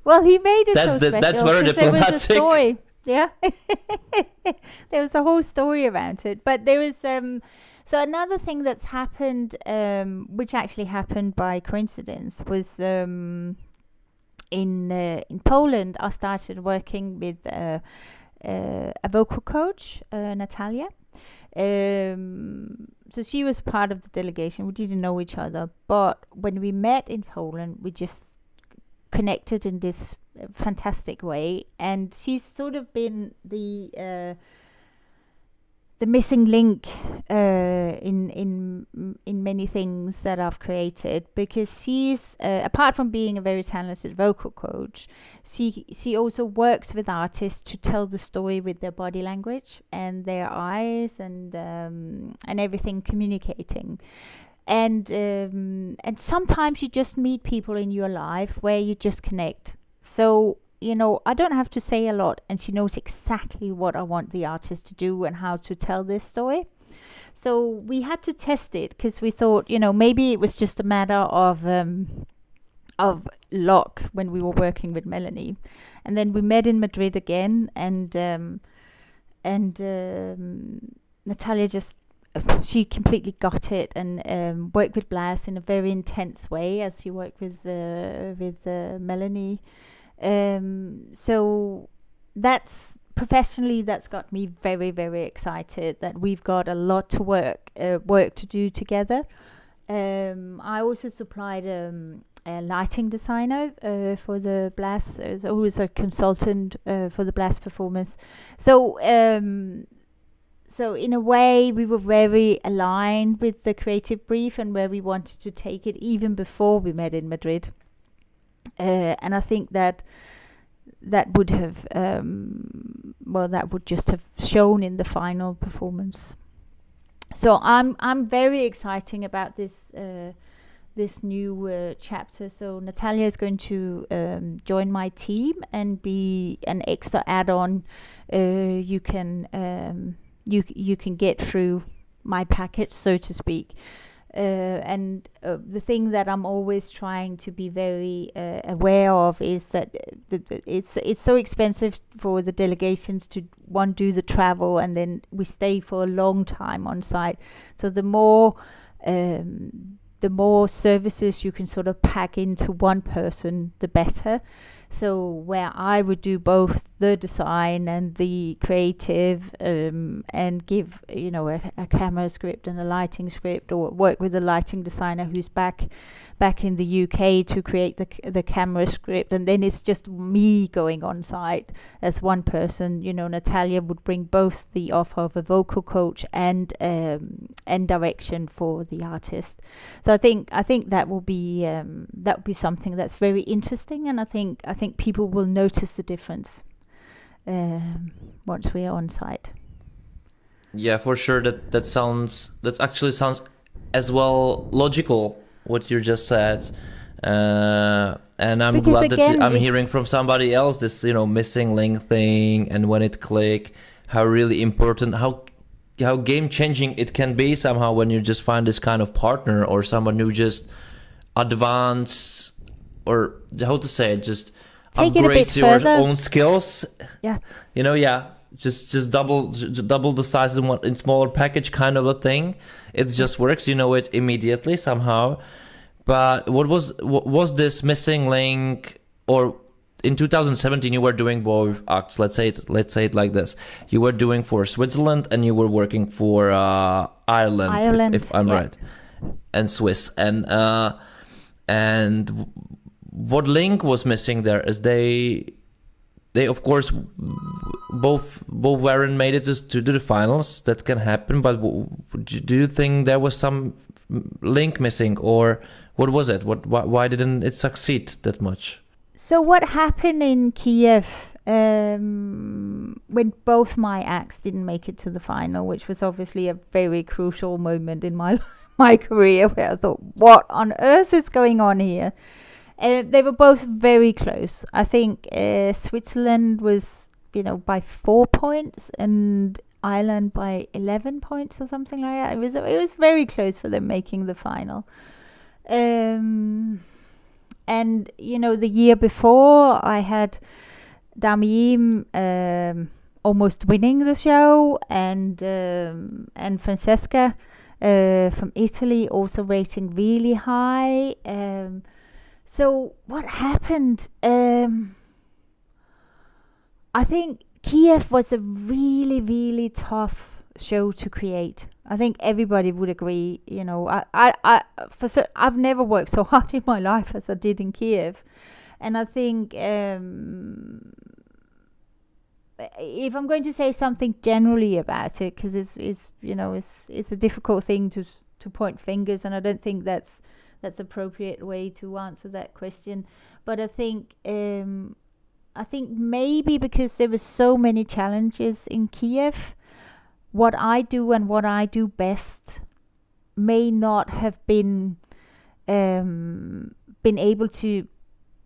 Well, he made it so special. That's very diplomatic. There was a story. Yeah. There was a whole story around it. But there was so another thing that's happened, which actually happened by coincidence, was in Poland. I started working with a vocal coach, Natalia. So she was part of the delegation. We didn't know each other, but when we met in Poland, we just connected in this fantastic way. And she's sort of been the missing link in many things that I've created, because she's apart from being a very talented vocal coach, she also works with artists to tell the story with their body language and their eyes and everything communicating. And sometimes you just meet people in your life where you just connect. So I don't have to say a lot, and she knows exactly what I want the artist to do and how to tell this story. So we had to test it, because we thought, maybe it was just a matter of of luck when we were working with Melanie, and then we met in Madrid again, and Natalia just she completely got it, and worked with Blas in a very intense way as she worked with Melanie. So that's professionally, that's got me very, very excited that we've got a lot to work to do together. I also supplied a lighting designer for the Blas, who was a consultant for the Blas performance. So so in a way, we were very aligned with the creative brief and where we wanted to take it even before we met in Madrid. And I think that would have that would just have shown in the final performance. So I'm very exciting about this new chapter. So Natalia is going to join my team and be an extra add-on. You can get through my package, so to speak. And the thing that I'm always trying to be very aware of is that it's so expensive for the delegations to do the travel, and then we stay for a long time on site. So the more services you can sort of pack into one person, the better. So where I would do both the design and the creative, and give a camera script and a lighting script, or work with a lighting designer who's back in the UK to create the camera script, and then it's just me going on site as one person. Natalia would bring both the offer of a vocal coach and direction for the artist. So I think that will be something that's very interesting, and I think people will notice the difference once we are on site. Yeah, for sure. That actually sounds as well logical what you just said, and I'm Because glad again, that I'm hearing from somebody else this missing link thing, and when it click, how really important, how game changing it can be somehow when you just find this kind of partner or someone who just advance, or how to say it, just take upgrades your own skills. Yeah. Just double the size in smaller package kind of a thing. It just works, it immediately somehow. But what was this missing link? Or in 2017 you were doing both acts. Let's say it like this: you were doing for Switzerland and you were working for Ireland, if I'm right, and Swiss. And what link was missing there is they of course both weren't made it to the finals. That can happen, but do you think there was some link missing, or what was it? Why didn't it succeed that much? So what happened in Kiev when both my acts didn't make it to the final, which was obviously a very crucial moment in my career, where I thought, what on earth is going on here? They were both very close. I think Switzerland was, by 4 points, and Ireland by 11 points or something like that. It was very close for them making the final. And the year before, I had Damiim almost winning the show, and Francesca from Italy also rating really high. So what happened? I think Kiev was a really, really tough show to create. I think everybody would agree. I've never worked so hard in my life as I did in Kiev, and I think if I'm going to say something generally about it, because it's a difficult thing to point fingers, and I don't think that's appropriate way to answer that question. But I think maybe because there were so many challenges in Kiev, what I do and what I do best may not have been able to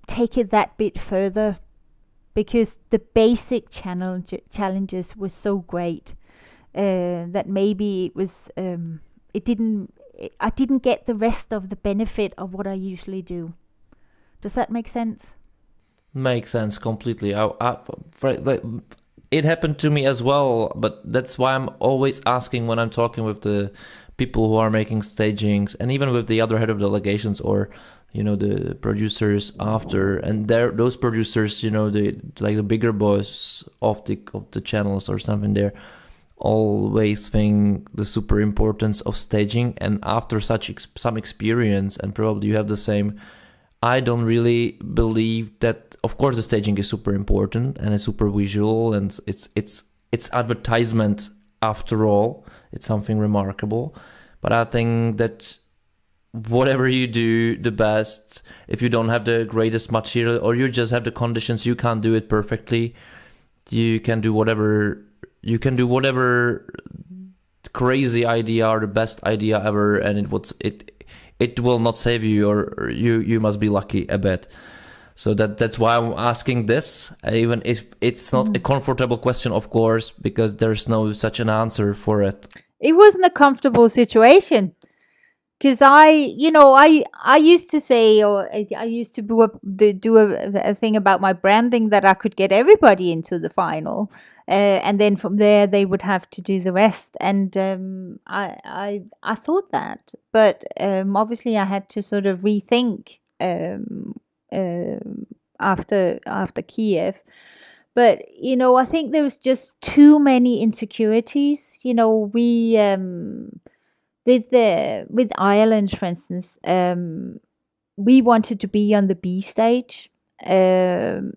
take it that bit further, because the basic challenges were so great that maybe it was I didn't get the rest of the benefit of what I usually do. Does that make sense? Makes sense completely. It happened to me as well, but that's why I'm always asking when I'm talking with the people who are making stagings, and even with the other head of delegations or the producers after, and those producers, the bigger boss of the channels or something, they're always think the super importance of staging, and after some experience, and probably you have the same, I don't really believe that. Of course, the staging is super important and it's super visual, and it's advertisement after all. It's something remarkable, but I think that whatever you do the best, if you don't have the greatest material or you just have the conditions, you can't do it perfectly. You can do whatever crazy idea or the best idea ever, and it will not save you, or you must be lucky a bit. So that's why I'm asking this, even if it's not a comfortable question, of course, because there's no such an answer for it. It wasn't a comfortable situation, because I used to say, or I used to do a thing about my branding that I could get everybody into the final, and then from there they would have to do the rest. And I thought that, but obviously I had to sort of rethink after Kiev. But I think there was just too many insecurities. We with Ireland, for instance, we wanted to be on the B stage, and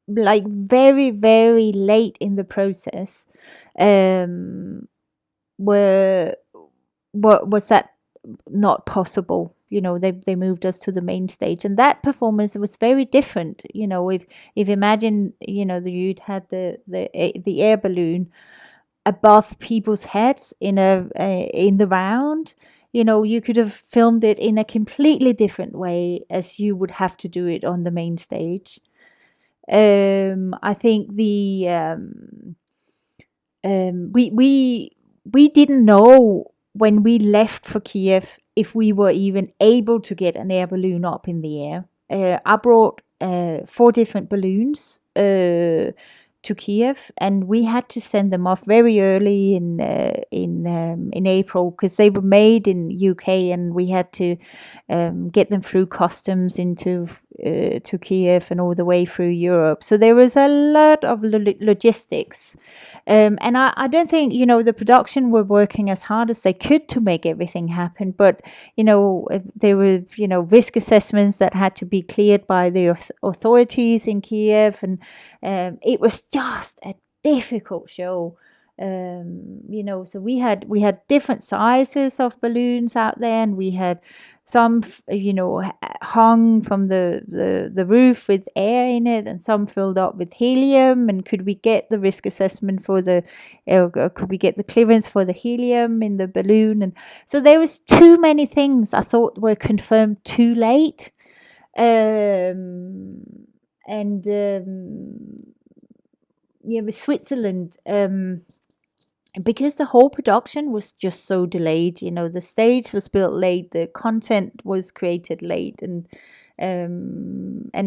like very, very late in the process, was that not possible. They moved us to the main stage, and that performance was very different. If imagine, you'd had the air balloon above people's heads in the round. You could have filmed it in a completely different way as you would have to do it on the main stage. I think we didn't know when we left for Kiev if we were even able to get an air balloon up in the air. I brought 4 different balloons to Kiev, and we had to send them off very early in April, because they were made in UK, and we had to get them through customs into to Kiev and all the way through Europe. So there was a lot of logistics. And I don't think, the production were working as hard as they could to make everything happen. But, there were, risk assessments that had to be cleared by the authorities in Kiev. And it was just a difficult show. So we had different sizes of balloons out there, and we had some, hung from the roof with air in it, and some filled up with helium. And could we get the risk assessment for could we get the clearance for the helium in the balloon? And so there was too many things I thought were confirmed too late. With Switzerland, because the whole production was just so delayed. The stage was built late, the content was created late, and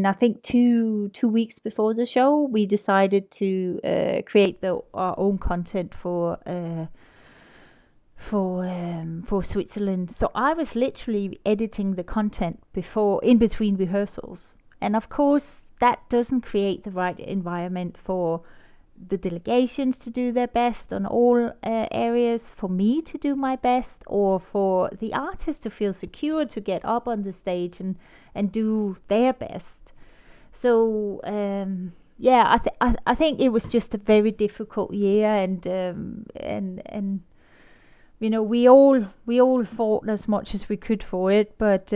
I think two weeks before the show, we decided to create our own content for Switzerland. So I was literally editing the content in between rehearsals, and of course that doesn't create the right environment for the delegations to do their best on all areas, for me to do my best, or for the artists to feel secure to get up on the stage and do their best. So I think it was just a very difficult year, and we all fought as much as we could for it, but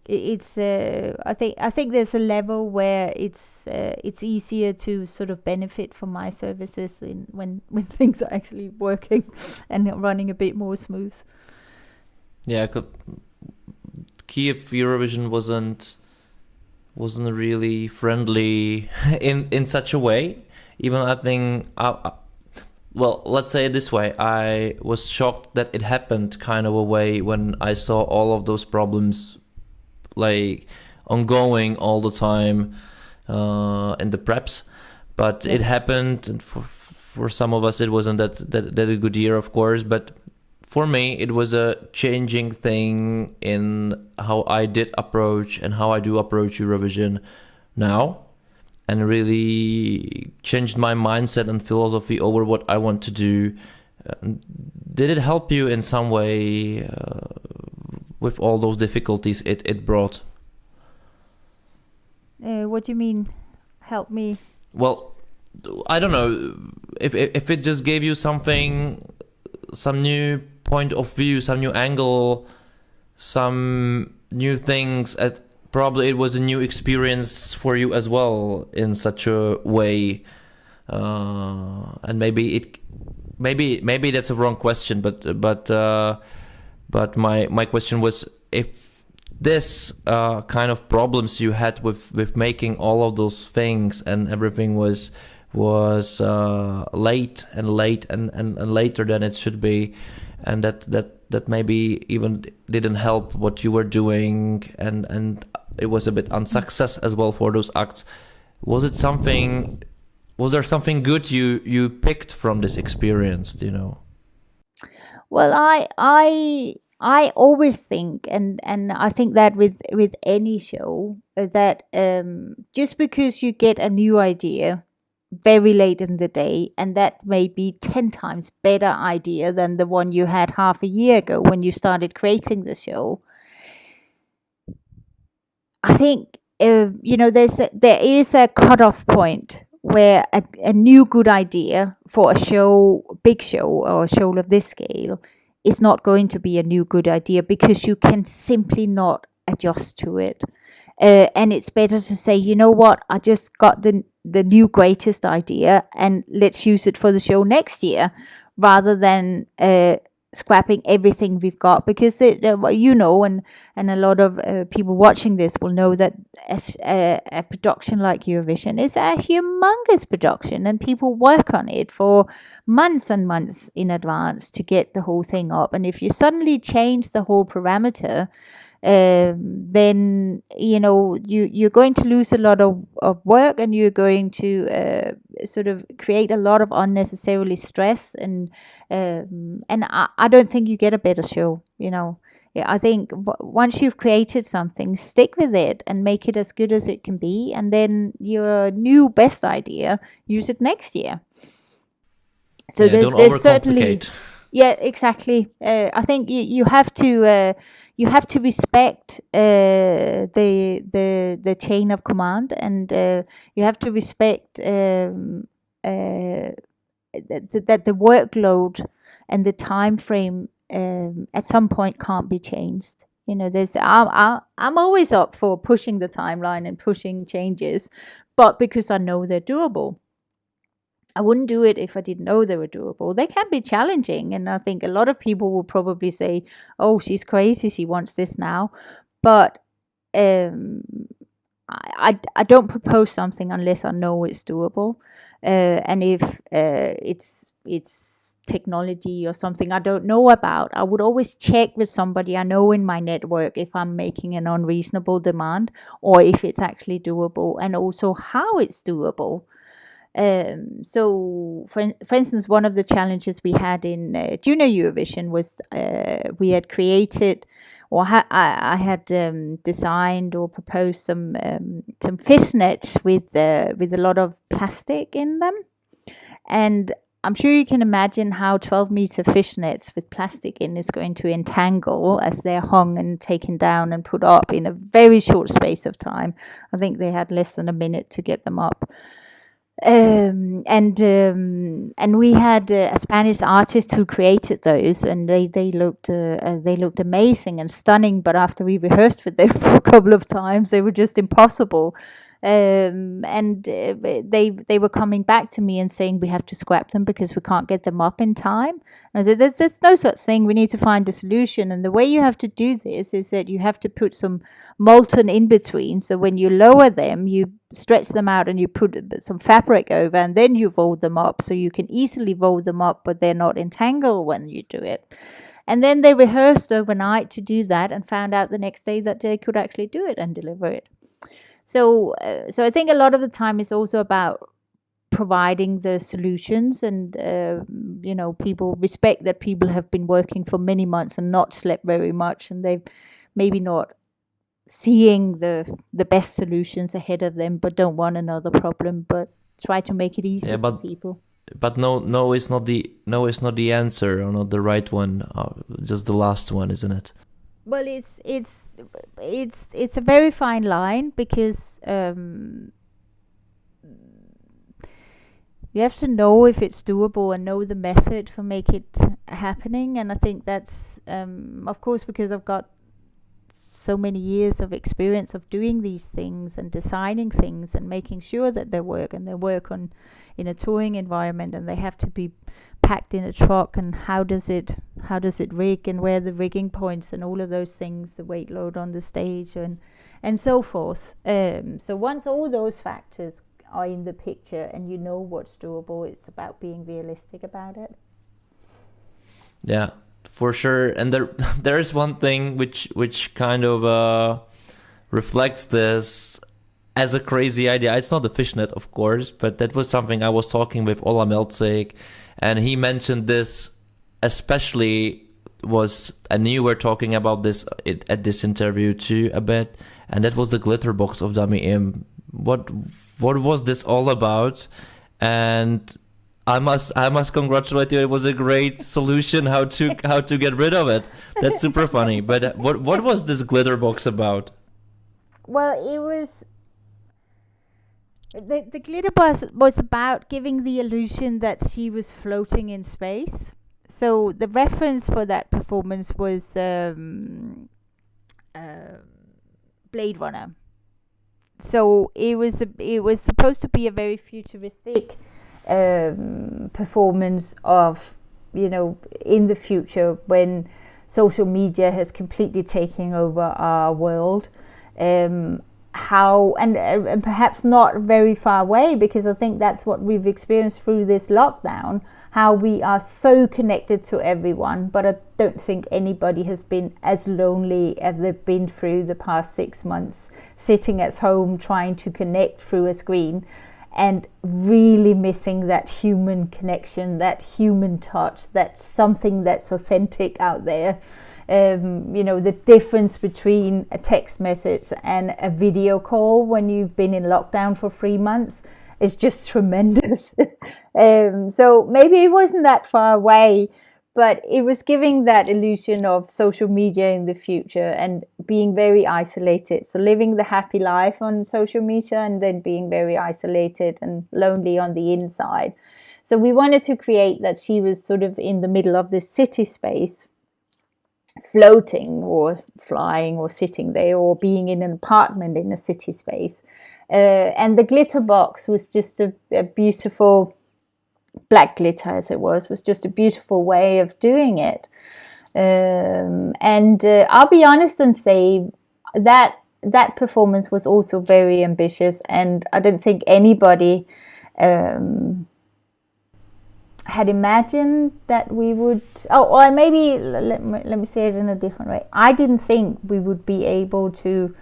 it's I think there's a level where it's easier to sort of benefit from my services when things are actually working and running a bit more smooth. Yeah, Kiev Eurovision wasn't really friendly in such a way. Even I think Well, let's say it this way. I was shocked that it happened kind of a way when I saw all of those problems like ongoing all the time in the preps. But it happened, and for some of us it wasn't that a good year, of course. But for me, it was a changing thing in how I did approach and how I do approach Eurovision now, and really changed my mindset and philosophy over what I want to do. Did it help you in some way with all those difficulties it brought? What do you mean, help me? Well, I don't know if it just gave you something, some new point of view, some new angle, some new things. Probably it was a new experience for you as well in such a way, and maybe that's a wrong question, but my question was if this kind of problems you had with making all of those things and everything was late and later than it should be, and that maybe even didn't help what you were doing, and it was a bit unsuccess as well for those acts. Was there something good you picked from this experience, do you know? Well, I always think, and I think that with any show, that just because you get a new idea very late in the day, and that may be 10 times better idea than the one you had half a year ago when you started creating the show. I think there is a cutoff point where a new good idea for a show, big show, or a show of this scale, is not going to be a new good idea because you can simply not adjust to it. And it's better to say, you know what, I just got the new greatest idea, and let's use it for the show next year, rather than scrapping everything we've got, because and a lot of people watching this will know that a production like Eurovision is a humongous production, and people work on it for months and months in advance to get the whole thing up. And if you suddenly change the whole parameter, then you're going to lose a lot of work, and you're going to sort of create a lot of unnecessarily stress, and I don't think you get a better show. Yeah, I think once you've created something, stick with it and make it as good as it can be, and then your new best idea, use it next year. So Yeah, don't there's certainly, overcomplicate. yeah, exactly. I think you have to respect the chain of command, and you have to respect that the workload and the time frame at some point can't be changed. I'm always up for pushing the timeline and pushing changes, but because I know they're doable. I wouldn't do it if I didn't know they were doable. They can be challenging, and I think a lot of people will probably say, "Oh, she's crazy. She wants this now," but um, I don't propose something unless I know it's doable, and if it's technology or something I don't know about, I would always check with somebody I know in my network if I'm making an unreasonable demand or if it's actually doable, and also how it's doable. So, for instance, one of the challenges we had in Junior Eurovision was we had created, or I had designed or proposed some fishnets with a lot of plastic in them, and I'm sure you can imagine how 12-meter fishnets with plastic in is going to entangle as they're hung and taken down and put up in a very short space of time. I think they had less than a minute to get them up. And we had a Spanish artist who created those, and they looked amazing and stunning. But after we rehearsed with them for a couple of times, they were just impossible. And they were coming back to me and saying we have to scrap them because we can't get them up in time. And I said, there's no such thing. We need to find a solution. And the way you have to do this is that you have to put some molten in between. So when you lower them, you stretch them out and you put some fabric over, and then you roll them up. So you can easily roll them up, but they're not entangled when you do it. And then they rehearsed overnight to do that and found out the next day that they could actually do it and deliver it. So I think a lot of the time it's also about providing the solutions, and people respect that people have been working for many months and not slept very much, and they've maybe not seeing the best solutions ahead of them, but don't want another problem, but try to make it easy for people. But no is not the answer, or not the right one. Just the last one, isn't it? Well, it's a very fine line, because you have to know if it's doable and know the method for make it happening. And I think that's of course, because I've got so many years of experience of doing these things and designing things and making sure that they work, and they work in a touring environment, and they have to be packed in a truck, and how does it rig, and where the rigging points, and all of those things, the weight load on the stage, and so forth. So once all those factors are in the picture and you know what's doable, it's about being realistic about it. Yeah, for sure. And there is one thing which kind of reflects this as a crazy idea. It's not the fishnet, of course, but that was something I was talking with Ola Meltzik, and he mentioned this especially and you were talking about this at this interview too a bit, and that was the glitter box of Dummy Im. What was this all about? And I must congratulate you. It was a great solution how to get rid of it. That's super funny. But what was this glitter box about? Well, it was the glitter box was about giving the illusion that she was floating in space. So the reference for that performance was Blade Runner. So it was supposed to be a very futuristic performance of, in the future, when social media has completely taken over our world. How and perhaps not very far away, because I think that's what we've experienced through this lockdown, how we are so connected to everyone, but I don't think anybody has been as lonely as they've been through the past 6 months, sitting at home trying to connect through a screen and really missing that human connection, that human touch, that something that's authentic out there. The difference between a text message and a video call when you've been in lockdown for 3 months is just tremendous. So maybe it wasn't that far away, but it was giving that illusion of social media in the future and being very isolated. So living the happy life on social media and then being very isolated and lonely on the inside. So we wanted to create that she was sort of in the middle of this city space, floating or flying or sitting there or being in an apartment in a city space. And the glitter box was just a beautiful, black glitter as it was just a beautiful way of doing it. And I'll be honest and say that performance was also very ambitious, and I don't think anybody had imagined that we would, or maybe let me say it in a different way. I didn't think we would be able to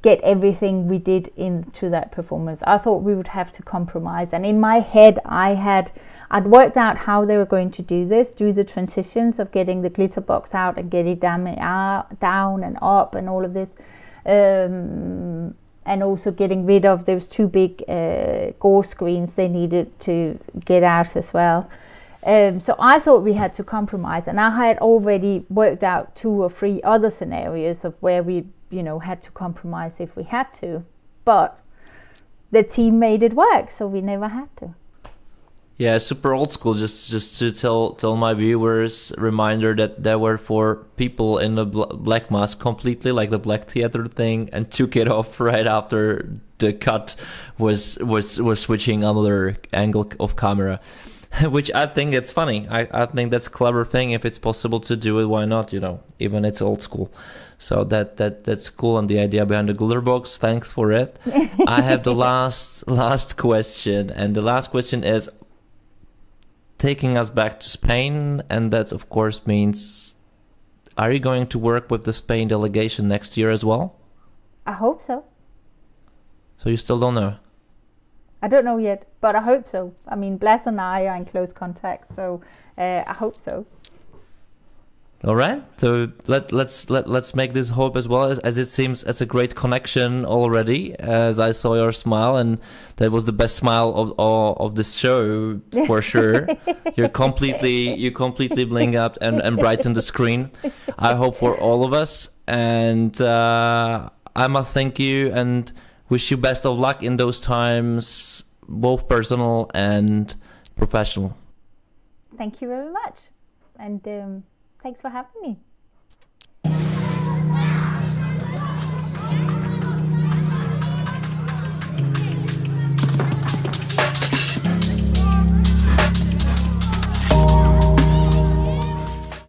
get everything we did into that performance. I thought we would have to compromise, and in my head I'd worked out how they were going to do this, do the transitions of getting the glitter box out and get it down and up and all of this, and also getting rid of those two big gore screens they needed to get out as well. So I thought we had to compromise, and I had already worked out 2 or 3 other scenarios of where we had to compromise if we had to, but the team made it work, so we never had to. Yeah, super old school. Just to tell my viewers, reminder that there were 4 people in the black mask completely, like the black theater thing, and took it off right after the cut was switching another angle of camera, which I think it's funny. I think that's a clever thing. If it's possible to do it, why not? Even it's old school. So that's cool. And the idea behind the glitter box, thanks for it. I have the last question, and the last question is taking us back to Spain, and that of course means, are you going to work with the Spain delegation next year as well? I hope so. So you still don't know? I don't know yet, but I hope so. I mean, Blas and I are in close contact, so I hope so. All right. So let's make this hope as well, as it seems it's a great connection already. As I saw your smile, and that was the best smile of this show for sure. You completely bling up and brighten the screen. I hope for all of us, and I must thank you and wish you best of luck in those times, both personal and professional. Thank you very much, and thanks for having me.